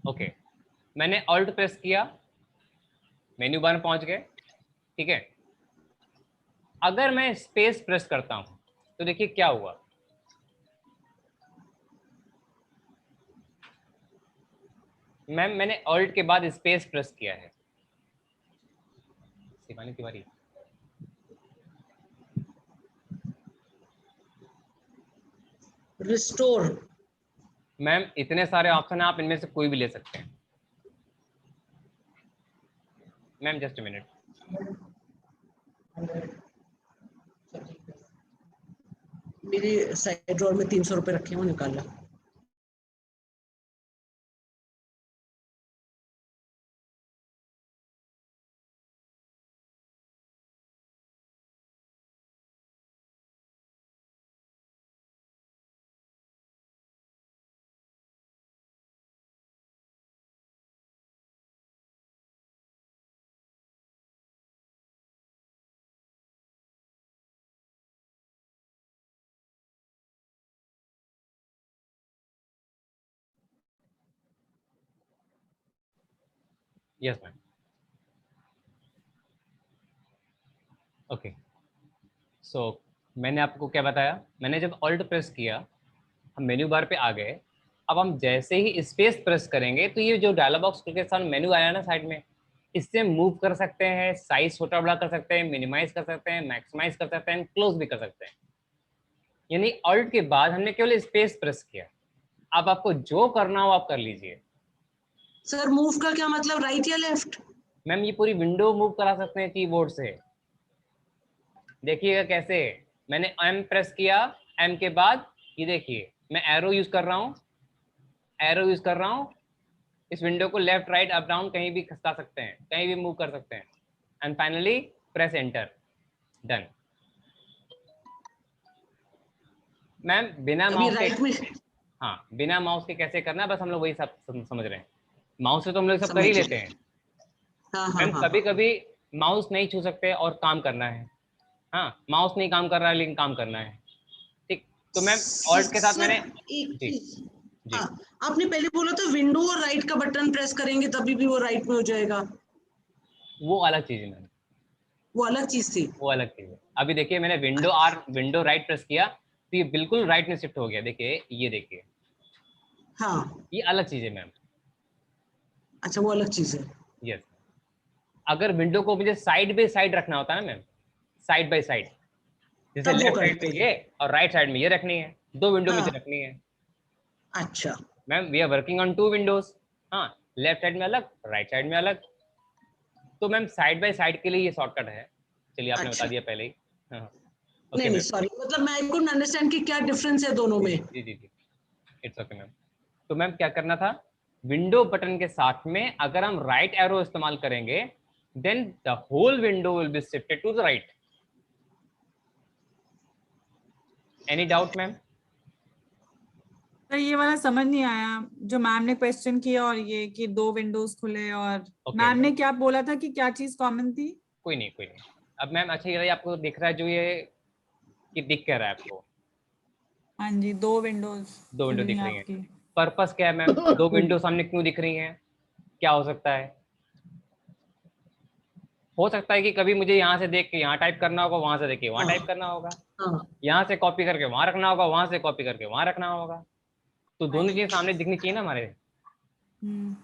ओके, मैंने ऑल्ट प्रेस किया, मेन्यू बार में पहुंच गए, ठीक है। अगर मैं स्पेस प्रेस करता हूं तो देखिए क्या हुआ, मैम मैंने ऑल्ट के बाद स्पेस प्रेस किया है, शिवानी तिवारी, रिस्टोर। मैम इतने सारे ऑप्शन है, आप इनमें से कोई भी ले सकते हैं। Ma'am just a minute. मेरी साइड ड्रॉर में 300 रुपए रखे हैं, वो निकाला। Yes ma'am. ओके, सो मैंने आपको क्या बताया, मैंने जब ऑल्ट प्रेस किया हम मेन्यू बार पे आ गए। अब हम जैसे ही स्पेस प्रेस करेंगे तो ये जो डायलॉग बॉक्स के साथ मेन्यू आया ना साइड में, इससे मूव कर सकते हैं, साइज छोटा बड़ा कर सकते हैं, मिनिमाइज कर सकते हैं, मैक्सिमाइज कर सकते हैं, क्लोज भी कर सकते हैं। यानी ऑल्ट के बाद हमने केवल स्पेस प्रेस किया। अब आपको जो करना हो आप कर लीजिए। सर मूव का क्या मतलब, राइट या लेफ्ट? मैम ये पूरी विंडो मूव करा सकते हैं कीबोर्ड से। देखिएगा कैसे, मैंने एम प्रेस किया, एम के बाद ये देखिए मैं एरो यूज कर रहा हूँ, एरो यूज कर रहा हूँ। इस विंडो को लेफ्ट राइट अप डाउन कहीं भी खिसका सकते हैं, कहीं भी मूव कर सकते हैं। And finally press enter, done. Ma'am बिना अभी माउस के, राइट में हाँ बिना माउस के कैसे करना है, बस हम लोग वही सब समझ रहे हैं। माउस से तो हम लोग सब कर समझ ही गए। लेते हैं। हाँ हाँ मैम हाँ कभी कभी माउस नहीं छू सकते और काम करना है, हाँ माउस नहीं काम कर रहा है लेकिन काम करना है, ठीक। तो मैम ऑल्ट के साथ सर, मैंने, एक जी चीज, जी, हाँ आपने पहले बोला था विंडो और राइट का बटन प्रेस करेंगे तभी भी वो राइट में हो जाएगा, वो अलग चीज है मैम, वो अलग चीज थी। वो अलग चीज है। अभी देखिए मैंने विंडो राइट प्रेस किया तो ये बिल्कुल राइट में शिफ्ट हो गया, देखिए ये देखिए, हाँ ये अलग चीज है मैम। अच्छा, वो अलग चीज है। यस, अगर विंडो को मुझे साइड बाई साइड रखना होता है ना मैम, साइड बाई साइड, जैसे तब वो लेफ्ट साइड करते में हैं। ये और राइट साइड में ये रखनी है, दो विंडो मुझे हाँ रखनी है। अच्छा, ma'am we are working on 2 windows, हाँ लेफ्ट साइड में अलग, राइट साइड में अलग। तो मैम साइड बाय साइड के लिए ये शॉर्टकट है, चलिए आपने बता अच्छा। दिया पहले ही। हाँ नहीं ओके नहीं मैम, सॉरी, मतलब मैं आई कुडंट अंडरस्टैंड कि क्या डिफरेंस है दोनों में। जी जी जी, इट्स ओके मैम। तो मैम क्या करना था, विंडो बटन के साथ में अगर हम राइट एरो इस्तेमाल करेंगे then the whole window will be shifted to the right. Any doubt ma'am? तो ये वाला समझ नहीं आया जो मैम ने क्वेश्चन किया, और ये कि 2 विंडोज खुले, और मैम ने क्या बोला था कि क्या चीज कॉमन थी? कोई नहीं कोई नहीं। अब मैम अच्छा ये आपको दिख रहा है जो ये कि दिख क्या रहा है आपको, हाँ जी, 2 विंडोज 2 विंडो खुली दिख हैं रही हैं। आपकी। पर्पस क्या है मैम, 2 विंडो सामने क्यों दिख रही हैं, क्या हो सकता है? हो सकता है कि कभी मुझे यहाँ से देख के यहाँ टाइप करना होगा, वहां से देख के वहां हाँ टाइप करना होगा, हाँ यहाँ से कॉपी करके वहां रखना होगा, वहां से कॉपी करके वहां रखना होगा। तो दोनों चीजें सामने दिखनी चाहिए ना हमारे। हम्म,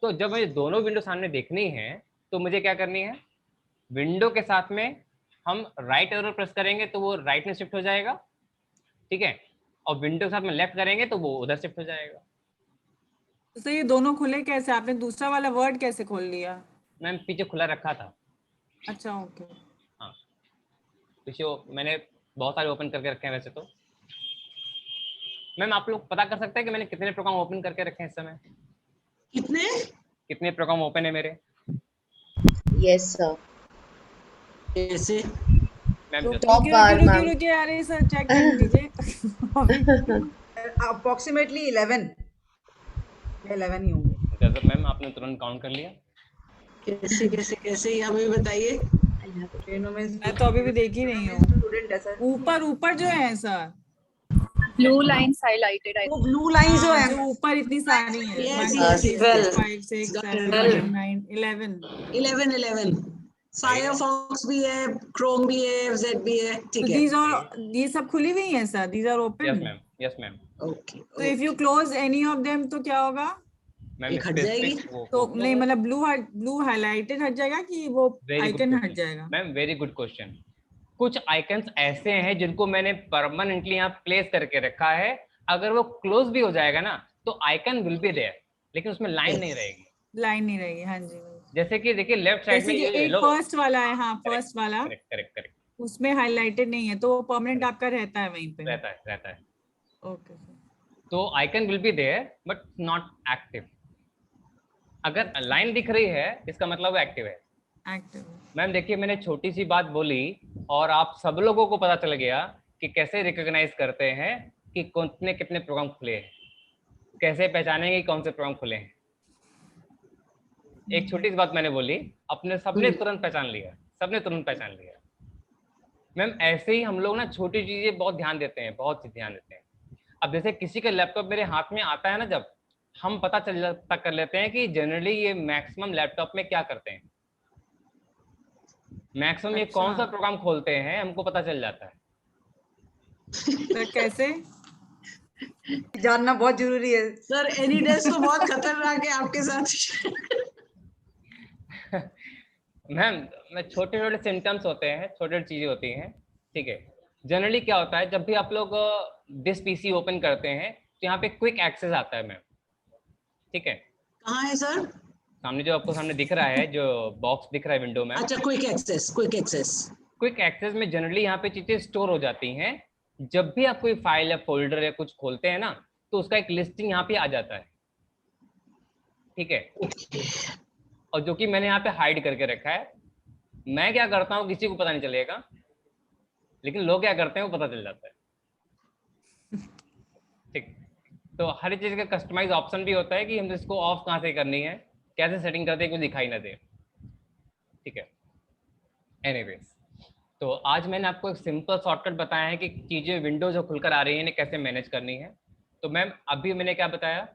तो जब मुझे दोनों विंडो सामने देखनी है तो मुझे क्या करनी है, विंडो के साथ में हम राइट एरो प्रेस करेंगे तो वो राइट में शिफ्ट हो जाएगा, ठीक है, और विंडो के साथ में लेफ्ट करेंगे तो वो उधर शिफ्ट हो जाएगा। तो ये दोनों खुले कैसे? आपने दूसरा वाला वर्ड कैसे खोल लिया? मैम पीछे खुला रखा था, अच्छा ओके। हाँ पीछे मैंने बहुत सारे ओपन करके रखे हैं वैसे तो। मैम आप लोग पता कर सकते हैं कि मैंने कितने प्रोग्राम ओपन करके रखे हैं इस समय, कितने? कितने प्रोग्राम ओपन है मेरे? Yes, sir. कैसे? Ma'am Top bar, ma'am. रुकिए, अरे सर चेक कर लीजिए। अप्रोक्सीमेटली 11 ही होंगे। गजब मैम, आपने तुरंत काउंट कर लिया। कैसे कैसे कैसे ये हमें बताइए। मैं तो अभी भी देख ही रही हूँ। स्टूडेंट है सर। ऊपर जो है sir, Blue lines highlighted, I वो think. ब्लू लाइन जो हाँ, है, जो ऊपर इतनी सारी हैं, Yes, 1 yes, 2 3 yes, 4 yes. 5 6 Got 7 it. 8 9 11। 11 Firefox भी है, क्रोम भी है, जेड भी है, तो ठीक है। these are, ये सब खुली हुई हैं sir, these are open. Yes ma'am, yes ma'am. Okay तो if you close any of them तो क्या होगा? मैम एक हट space जाएगी। पे तो वो नहीं मतलब ब्लू हाइलाइटेड हट जाएगा कि वो आइकन हट जाएगा? Ma'am very good question. कुछ आइकन्स ऐसे हैं जिनको मैंने परमानेंटली यहाँ प्लेस करके रखा है, अगर वो क्लोज भी हो जाएगा ना तो आइकन विल बी देयर, लेकिन उसमें लाइन नहीं रहेगी। लाइन नहीं रहेगी, हाँ जी। जैसे कि देखिए लेफ्ट साइड जैसे में कि ये एक लो, फर्स्ट वाला है, हाँ फर्स्ट वाला, करेक्ट करेक्ट करेक्ट, उसमें हाईलाइटेड नहीं है तो वो परमानेंट आपका रहता है वहीं पे। रहता है। ओके। तो icon will be there but not active. अगर लाइन दिख रही है इसका मतलब वो एक्टिव है। एक्टिव। मैम देखिए मैंने छोटी सी बात बोली और आप सब लोगों को पता चल गया कि कैसे रिकॉग्नाइज करते हैं कि कितने कितने प्रोग्राम खुले हैं, कैसे पहचानेंगे कौन से प्रोग्राम खुले हैं। एक छोटी सी बात मैंने बोली, अपने सबने तुरंत पहचान लिया, सबने तुरंत पहचान लिया। मैम ऐसे ही हम लोग ना छोटी चीजें बहुत ध्यान देते हैं, बहुत ध्यान देते हैं। अब जैसे किसी का लैपटॉप मेरे हाथ में आता है ना, जब हम पता कर लेते हैं कि जनरली ये मैक्सिमम लैपटॉप में क्या करते हैं, मैक्सिमम ये कौन सा प्रोग्राम खोलते हैं हमको पता चल जाता है। तो कैसे जानना बहुत जरूरी है सर। एनी डेस्क तो बहुत खतरनाक है आपके साथ। मैम छोटे छोटे सिम्टम्स होते हैं, छोटी छोटी चीजें होती हैं, ठीक है। जनरली क्या होता है जब भी आप लोग दिस पीसी ओपन करते हैं तो यहाँ पे क्विक एक्सेस आता है मैम, ठीक है। कहाँ है सर? सामने जो आपको सामने दिख रहा है, जो बॉक्स दिख रहा है विंडो में। अच्छा, quick access, quick access. Quick access में जनरली यहाँ पे चीजें स्टोर हो जाती हैं। जब भी आप कोई फाइल या फोल्डर या कुछ खोलते हैं ना तो उसका एक लिस्टिंग यहाँ पे आ जाता है, ठीक है। और जो कि मैंने यहाँ पे हाइड करके रखा है। मैं क्या करता हूँ किसी को पता नहीं चलेगा, लेकिन लोग क्या करते हैं वो पता चल जाता है, ठीक। तो हर चीज का कस्टमाइज ऑप्शन भी होता है कि हम इसको ऑफ कहाँ से करनी है, कैसे सेटिंग करते हैं, कुछ दिखाई ना दे, ठीक है। एनीवेज, तो आज मैंने आपको एक सिंपल शॉर्टकट बताया है कि चीजें विंडो जो खुलकर आ रही है इन्हें कैसे मैनेज करनी है। तो मैम अभी मैंने क्या बताया,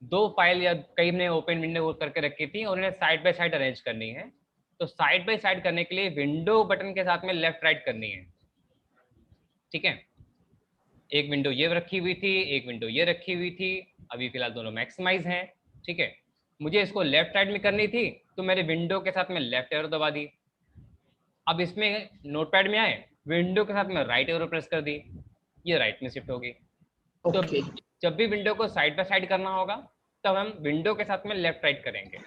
दो फाइल या कई मैंने ओपन विंडो करके रखी थी और इन्हें साइड बाय साइड अरेंज करनी है। तो साइड बाय साइड करने के लिए विंडो बटन के साथ में लेफ्ट राइट करनी है, ठीक है। एक विंडो ये रखी हुई थी, एक विंडो ये रखी हुई थी, अभी फिलहाल दोनों मैक्सिमाइज हैं, ठीक है। मुझे इसको लेफ्ट राइट में करनी थी तो मैंने विंडो के साथ में लेफ्ट एरो दबा दी। अब इसमें नोटपैड में आए, विंडो के साथ में राइट एरो प्रेस कर दी, ये राइट में शिफ्ट होगी। तो जब भी विंडो को साइड बाय साइड करना होगा तब हम विंडो के साथ में लेफ्ट राइट करेंगे।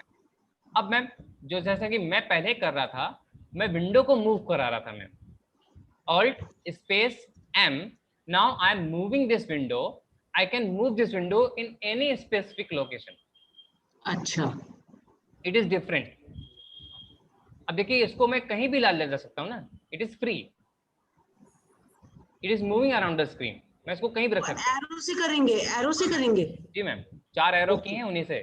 अब मैम जो जैसा कि मैं पहले कर रहा था, मैं विंडो को मूव करा रहा था ma'am, alt space M. Now I am moving this window, I can move this window in any specific location. अच्छा, इट इज डिफरेंट। अब देखिए इसको मैं कहीं भी ले जा सकता हूँ ना, it is free, it is moving around the screen, मैं इसको कहीं भी रख सकता हूँ। एरो से करेंगे, एरो से करेंगे। जी मैम, 4 एरो की हैं, उन्हीं से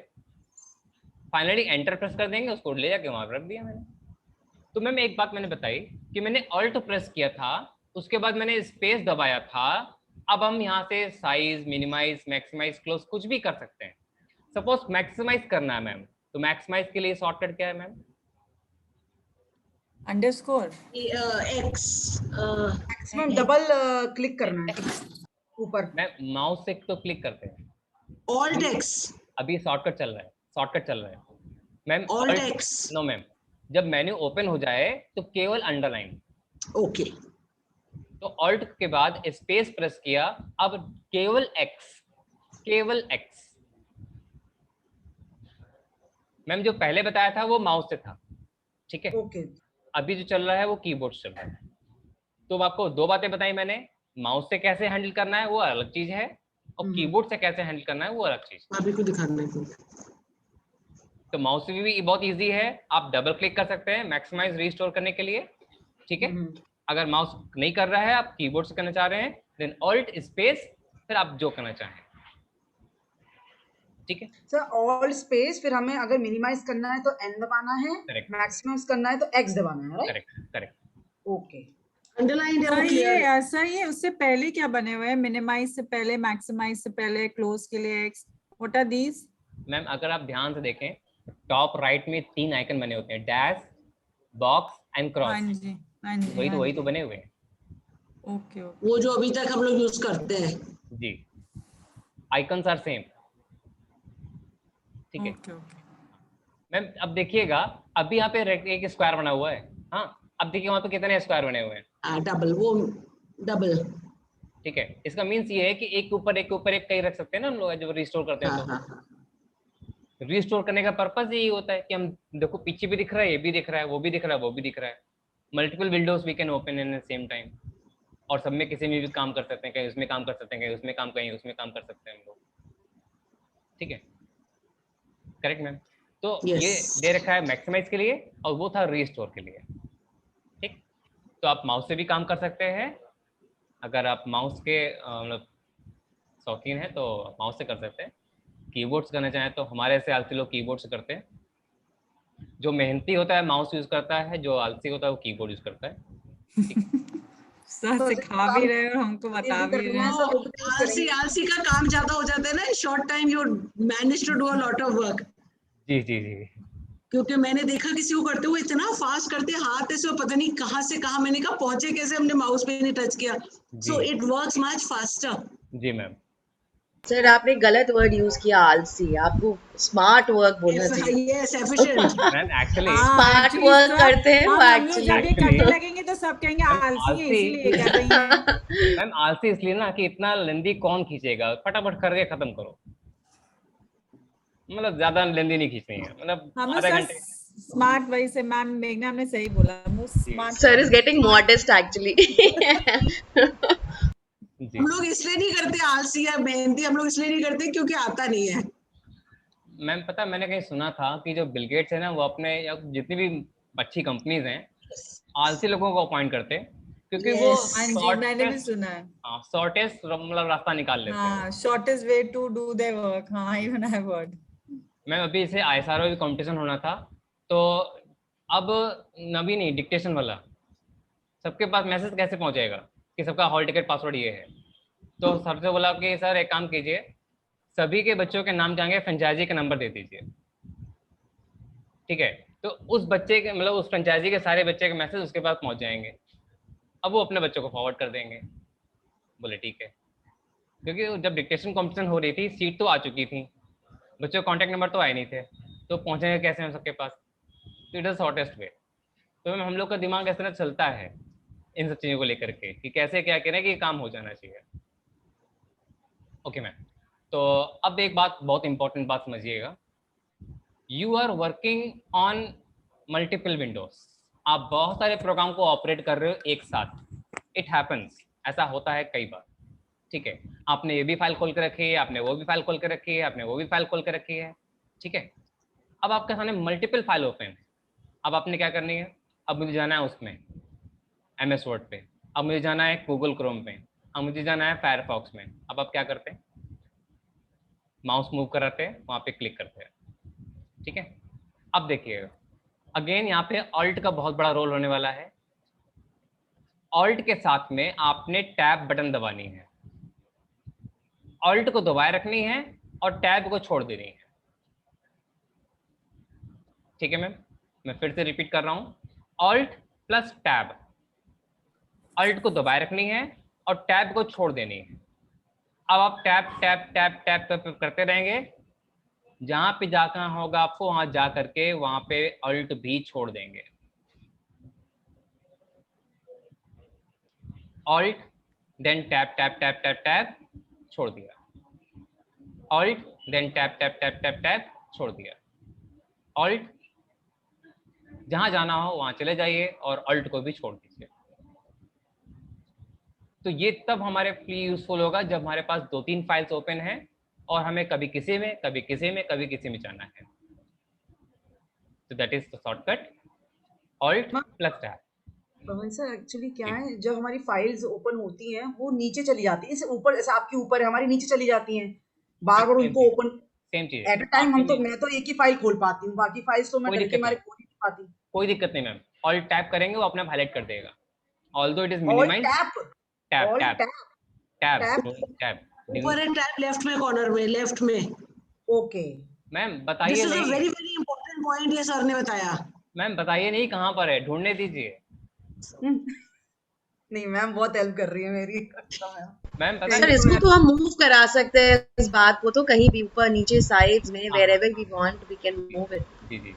फाइनली एंटर प्रेस कर देंगे, उसको ले जाके वहां रख दिया मैंने। तो मैम एक बात मैंने बताई कि मैंने ऑल्ट प्रेस किया था, उसके बाद मैंने स्पेस दबाया था। अब हम यहाँ से साइज, मिनिमाइज, मैक्सिमाइज, क्लोज कुछ भी कर सकते हैं। सपोज मैक्सिमाइज करना है मैम, तो मैक्सिमाइज के लिए शॉर्टकट क्या है ma'am? Underscore x, maximum double click करना है ऊपर। मैम माउस से तो क्लिक करते हैं, ऑल्ट एक्स, अभी शॉर्टकट चल रहा है, शॉर्टकट चल रहा है ma'am. Alt X. No ma'am, जब मेन्यू ओपन हो जाए तो केवल अंडरलाइन। ओके, तो ऑल्ट के बाद स्पेस प्रेस किया, अब केवल एक्स, केवल एक्स। मैम जो पहले बताया था वो माउस से था, ठीक है। ओके, अभी जो चल रहा है वो कीबोर्ड से चल रहा है। तो आपको दो बातें बताई मैंने, माउस से कैसे हैंडल करना है वो अलग चीज है, और कीबोर्ड से कैसे हैंडल करना है वो अलग चीज। अभी को दिखाने को। तो माउस से भी बहुत इजी है, आप डबल क्लिक कर सकते हैं मैक्सिमाइज रिस्टोर करने के लिए, ठीक है। अगर माउस नहीं कर रहा है, आप कीबोर्ड से करना चाह रहे हैं, देन ऑल्ट स्पेस, फिर आप जो करना चाहें, ठीक है सर। ऑल स्पेस, फिर हमें अगर मिनिमाइज करना है तो एन दबाना है, मैक्सिमाइज करना है तो एक्स दबाना है, right? Correct correct. Okay, underline है, सही क्लियर है, ऐसा ही है। उससे पहले क्या बने हुए हैं? मिनिमाइज से पहले, मैक्सिमाइज से पहले, क्लोज के लिए X, what are these? Ma'am अगर आप ध्यान से देखें, टॉप राइट में 3 आइकन बने होते हैं, डैश, बॉक्स एंड क्रॉस। हाँ जी, हाँ जी, वही तो बने हुए हैं। ओके ओके, वो जो अभी तक हम लोग यूज करते हैं। जी, आइकन्स आर सेम, ठीक है ओके ओके। मैम। अब देखिएगा, अभी यहाँ पे एक स्क्वायर बना हुआ है, हाँ। अब देखिए वहां पे कितने स्क्वायर बने हुए हैं? डबल, वो डबल, ठीक है, इसका मीन्स ये है कि एक के ऊपर एक कहीं रख सकते हैं ना हम लोग जब रिस्टोर करते हैं। हाँ, तो हाँ, हाँ. रिस्टोर करने का पर्पस यही होता है कि हम देखो पीछे भी दिख रहा है, ये भी दिख रहा है, वो भी दिख रहा है, वो भी दिख रहा है, multiple windows we can open in the same time, और सब में किसी में भी काम कर सकते हैं, कहीं उसमें काम कर सकते हैं, कहीं उसमें काम, कहीं उसमें काम कर सकते हैं हम लोग, ठीक है, करेक्ट मैम। तो Yes. ये दे रखा है मैक्सिमाइज के लिए और वो था रीस्टोर के लिए, ठीक। तो आप माउस से भी काम कर सकते हैं, अगर आप माउस के मतलब शौकीन है तो माउस से कर सकते हैं। कीबोर्ड से करना चाहें तो हमारे से आलसी लोग कीबोर्ड से करते हैं, जो मेहनती होता है माउस यूज करता है, जो आलसी होता है वो कीबोर्ड यूज करता है। सर तो सिखा भी रहे और हमको बता भी रहे हैं। ऐसा वो तो आलसी आलसी का काम ज्यादा हो जाता है ना, short time you manage to do a lot of work. जी जी जी। क्योंकि मैंने देखा किसी को करते हुए इतना फास्ट करते हाथ ऐसे पता नहीं कहाँ से कहाँ, मैंने कहा पहुंचे कैसे, हमने माउस पे नहीं टच किया. So it works much faster. जी मैम। सर आपने गलत वर्ड यूज किया आलसी, आपको स्मार्ट वर्क बोलना चाहिए। Yes, efficient. Ma'am actually Smart actually work sir, करते हैं वो हम लोग actually. जब ये Actually. करने लगेंगे तो सब कहेंगे आलसी है आलसी। इसीलिए कर रही हैं। मैम आलसी इसलिए ना कि इतना लेंदी कौन खींचेगा, फटाफट करके खत्म करो, मतलब ज्यादा लेंदी नहीं खींचनी है, मतलब हमें आधा सर घंटे। स्मार्ट वही से मैम मेघना हमने सही बोला, smart Sir is getting modest actually. जी हम लोग इसलिए नहीं करते आलसी या मेहनती, हम लोग इसलिए नहीं करते क्योंकि आता नहीं है. मैम पता है, मैंने कहीं सुना था कि जो बिल गेट्स है ना वो अपने या जितनी भी अच्छी कंपनीज हैं आलसी लोगों को अपॉइंट करते हैं, क्योंकि वो Yes. हाँ जी मैंने भी सुना है। शॉर्टेस्ट मतलब रास्ता निकाल लेते हैं। हाँ shortest way to do their work, हाँ इवन आई वर्ड। मैम अभी इसे ISRO भी कंपटीशन होना था, तो अब नवी नहीं डिक्टेशन वाला, सबके पास मैसेज कैसे पहुंचेगा कि सबका हॉल टिकट पासवर्ड ये है। तो सर से बोला कि सर एक काम कीजिए, सभी के बच्चों के नाम जाएंगे, फ्रेंचाइजी का नंबर दे दीजिए, ठीक है, तो उस बच्चे के मतलब उस फ्रेंचाइजी के सारे बच्चे के मैसेज उसके पास पहुंच जाएंगे, अब वो अपने बच्चों को फॉरवर्ड कर देंगे। बोले ठीक है, क्योंकि जब डिक्टेशन कॉम्पिटिशन हो रही थी सीट तो आ चुकी थी, बच्चों के कॉन्टैक्ट नंबर तो आए नहीं थे, तो पहुंचेंगे कैसे हम सबके पास, तो इट इज शॉर्टेस्ट वे। तो हम लोग का दिमाग ऐसा चलता है इन सब चीज़ों को लेकर के कि कैसे क्या करें कि काम हो जाना चाहिए। ओके मैम, तो अब एक बात बहुत इंपॉर्टेंट बात समझिएगा, you are working on multiple windows, आप बहुत सारे प्रोग्राम को ऑपरेट कर रहे हो एक साथ, इट हैपन्स, ऐसा होता है कई बार, ठीक है, आपने ये भी फाइल खोल के रखी है, आपने वो भी फाइल खोल के रखी है, आपने वो भी फाइल खोल के रखी है, ठीक है, अब आपके सामने मल्टीपल फाइल ओपन है, अब आपने क्या करनी है, अब मुझे जाना है उसमें MS वर्ड पे, अब मुझे जाना है गूगल क्रोम पे, अब मुझे जाना है फायरफॉक्स में, अब आप क्या करते हैं, माउस मूव कराते हैं, वहाँ पे क्लिक करते हैं, ठीक है। अब देखिएगा अगेन यहाँ पे ऑल्ट का बहुत बड़ा रोल होने वाला है, ऑल्ट के साथ में आपने टैब बटन दबानी है, ऑल्ट को दबाए रखनी है और टैब को छोड़ देनी है, ठीक है मैम, मैं फिर से रिपीट कर रहा हूँ, ऑल्ट प्लस टैब, ऑल्ट को दबाए रखनी है और टैब को छोड़ देनी है। अब आप tab tab tab tab tab करते रहेंगे, जहां पे जाकर होगा आपको वहां जा करके वहां पे ऑल्ट भी छोड़ देंगे, alt then tab tab tab tab tab छोड़ दिया, alt then tab tab tab tab tab छोड़ दिया, ऑल्ट जहां जाना हो वहां चले जाइए और ऑल्ट को भी छोड़ दीजिए। तो ये तब हमारे लिए यूजफुल होगा जब हमारे पास 2-3 फाइल्स ओपन हैं और हमें कभी किसी में कभी किसी में कभी किसी में जाना है, तो that is the shortcut alt plus tab. Pawan sir actually क्या है, जब हमारी फाइल्स ओपन होती हैं वो नीचे चली जाती है, इसे ऊपर ऐसे आपके ऊपर है, हमारी नीचे चली जाती हैं, बार बार उनको ओपन सेम चीज एट अ टाइम हम तो मैं तो एक ही फाइल खोल पाती हूँ, बाकी फाइल्स तो मैं कोई डर के दिक्कत मारे नहीं। खोल ही नहीं पाती। कोई दिक्कत नहीं मैम, ऑल्ट टैब करेंगे वो अपने आप हाईलाइट कर देगा, although it is all minimize tap tab all tab tap tab tab ऊपर है टैब लेफ्ट में कॉर्नर में, लेफ्ट में. ओके मैम दिस बताइए इज अ नहीं, वेरी वेरी इंपॉर्टेंट पॉइंट, ये सर ने बताया. मैम बताइए नहीं कहाँ पर है, ढूंढने दीजिए नहीं मैम बहुत हेल्प कर रही है मेरी। मैम पता सर नहीं इसको तो हम मूव करा सकते हैं, इस बात को तो कहीं भी ऊपर नीचे साइड्स में wherever we want we can move it. Ji ji,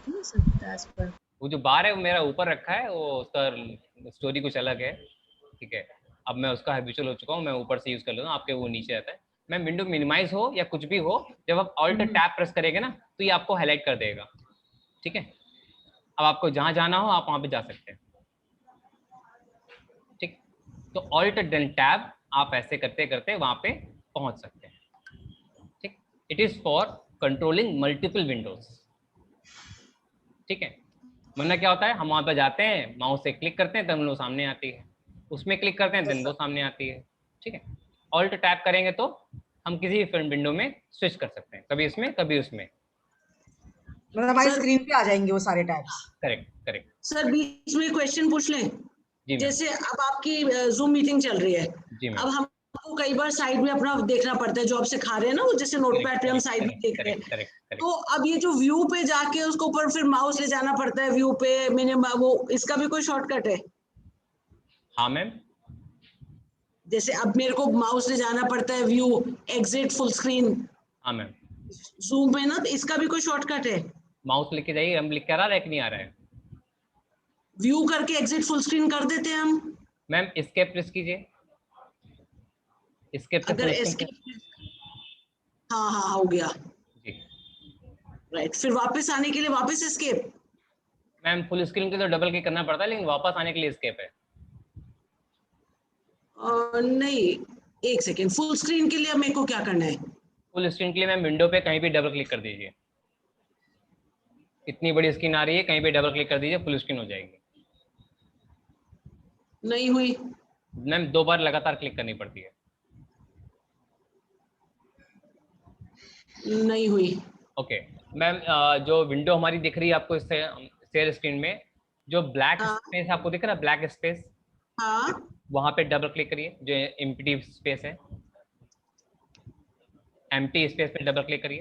That's पर वो जो बार है वो मेरा ऊपर रखा है, वो उसका स्टोरी कुछ अलग है, ठीक है। अब मैं उसका हैबिचुअल हो चुका हूँ, मैं ऊपर से यूज कर लेता हूँ, आपके वो नीचे आता है। मैम विंडो मिनिमाइज हो या कुछ भी हो, जब आप ऑल्ट टैब प्रेस करेंगे ना तो ये आपको हाईलाइट कर देगा, ठीक है। अब आपको जहाँ जाना हो आप वहाँ पे जा सकते हैं, ठीक। तो ऑल्ट देन टैब आप ऐसे करते करते वहाँ पे पहुँच सकते हैं, ठीक। It is for controlling multiple Windows, ठीक है। वरना क्या होता है, हम वहाँ पे जाते हैं, माउस से क्लिक करते हैं तो वो सामने आती है, उसमें क्लिक करते हैं देन वो सामने आती है, ठीक है। ऑल्ट टैप करेंगे तो हम किसी भी विंडो में स्विच कर सकते हैं, कभी इसमें कभी उसमें। मतलब हमारी स्क्रीन पे आ जाएंगे वो सारे टैब्स। Correct correct. सर बीच में क्वेश्चन पूछ लें? जी मैम। जैसे अब आपकी जूम मीटिंग चल रही है, जी मैम। अब हमको कई बार साइड में अपना देखना पड़ता है जो आप सिखा रहे हैं ना, वो जैसे नोटपैड पे हम साइड में देख रहे हैं, तो अब ये जो व्यू पे जाके उसको ऊपर फिर माउस ले जाना पड़ता है व्यू पे मिनिमम, वो इसका भी कोई शॉर्टकट है? हाँ मैम। जैसे अब मेरे को माउस ले जाना पड़ता है व्यू एग्जिट फुल स्क्रीन, हाँ मैम। जूम में ना, तो इसका भी कोई शॉर्टकट है? माउस लेके जाइए, हम लिख कर आ रहा है कि नहीं आ रहा है? व्यू करके एग्जिट फुल स्क्रीन कर देते हैं हम। मैम एस्केप प्रेस कीजिए, एस्केप अगर एस्केप, हाँ हाँ हो गया जी। राइट, फिर वापस आने के लिए वापस एस्केप? मैम फुल स्क्रीन के लिए तो डबल क्लिक करना पड़ता है, लेकिन वापस आने के लिए एस्केप है। नहीं, एक सेकेंड, फुल स्क्रीन के लिए मेरे को क्या करना है? फुल स्क्रीन के लिए मैम विंडो पे कहीं भी डबल क्लिक कर दीजिए, इतनी बड़ी स्क्रीन आ रही है, कहीं पे डबल क्लिक कर दीजिए, फुल स्क्रीन हो जाएगी। नहीं हुई मैम 2 बार लगातार क्लिक करनी पड़ती है। नहीं हुई। ओके मैम, जो विंडो हमारी दिख रही है आपको इससे शेयर स्क्रीन में, जो ब्लैक स्पेस आपको दिख रहा है, ब्लैक स्पेस, हाँ वहां पे डबल क्लिक करिए, जो एम्प्टी स्पेस है, एम्प्टी स्पेस पे डबल क्लिक करिए।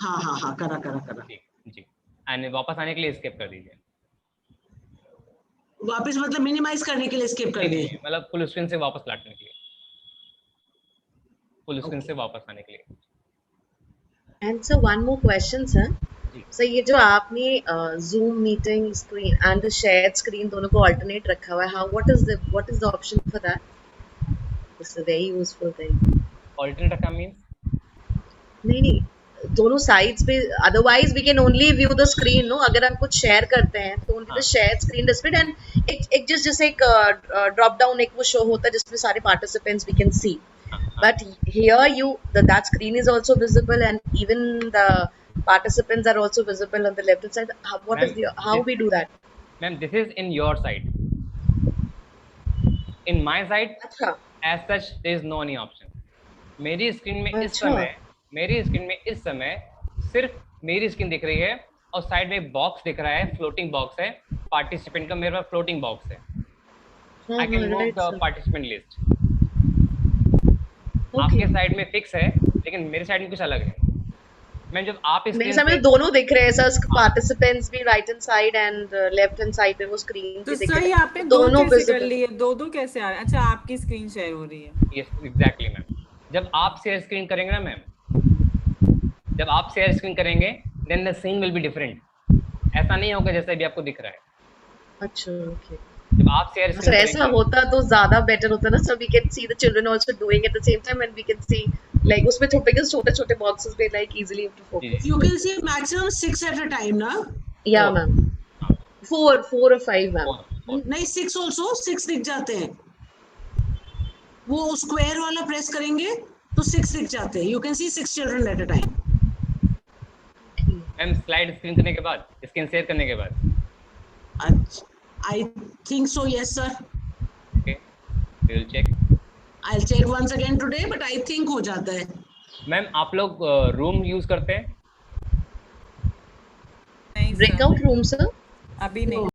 हाँ हाँ हाँ, करा करा करा। जी जी, एंड वापस आने के लिए एस्केप कर दीजिए। वापस मतलब मिनिमाइज करने के लिए एस्केप कर दिए? मतलब फुल स्क्रीन से वापस लाटने के लिए, फुल स्क्रीन से वापस आने के लिए। And so one more question, sir. So ये जो आपने Zoom meeting screen and the shared screen दोनों को alternate रखा हुआ है, how what is the option for that? This is a very useful thing. Alternate रखा means? नहीं दोनों sides पे, otherwise we can only view the screen, no? अगर हम कुछ share करते हैं तो only the shared screen displayed, and एक जैसे एक drop down एक वो show होता है जिसमें सारे participants we can see. But here that screen is also visible, and even the participants are also visible on the left hand side. How we do that? Ma'am, this is in your side. In my side, as such, there is no any option. मेरी screen में इस समय सिर्फ मेरी screen दिख रही है, और साइड में एक बॉक्स दिख रहा है, फ्लोटिंग बॉक्स है पार्टिसिपेंट का, मेरे पास फ्लोटिंग बॉक्स है। I can move the participant list. आपके साइड में फिक्स है, लेकिन मेरे साइड में कुछ अलग है। मैं जब आप इस मेरे सामने दोनों दिख रहे हैं सर, पार्टिसिपेंट्स भी right hand side and left hand side पे वो स्क्रीन पे दिख रहे हैं। तो आपने दोनों कैसे कर लिए? दो कैसे आ रहा है? अच्छा, आपकी स्क्रीन शेयर हो रही है। Yes exactly ma'am. जब आप शेयर स्क्रीन करेंगे ना मैम, जब आप शेयर स्क्रीन करेंगे then the scene will be different. ऐसा नहीं होगा जैसा भी आपको दिख रहा है। अच्छा ओके। जब आप शेयर स्क्रीन ऐसा होता तो ज्यादा बेटर होता ना, so we can see the children also doing at the same time, and we can see like उसमें छोटे बॉक्सेस पे like easily to focus. You can see maximum 6 at a time ना? या मैम 4 or 5 मैम। नहीं 6 also, 6 दिख जाते हैं। वो स्क्वायर वाला प्रेस करेंगे तो 6 दिख जाते हैं। You can C 6 children eight a time. Ma'am slide screen करने के बाद, स्क्रीन शेयर करने के बाद। अच्छा, I think so, yes sir. Okay, we will check. I'll check once again today, but I think हो जाता है। मैम आप लोग रूम यूज करते हैं? नहीं ब्रेकआउट रूम सर? अभी नहीं।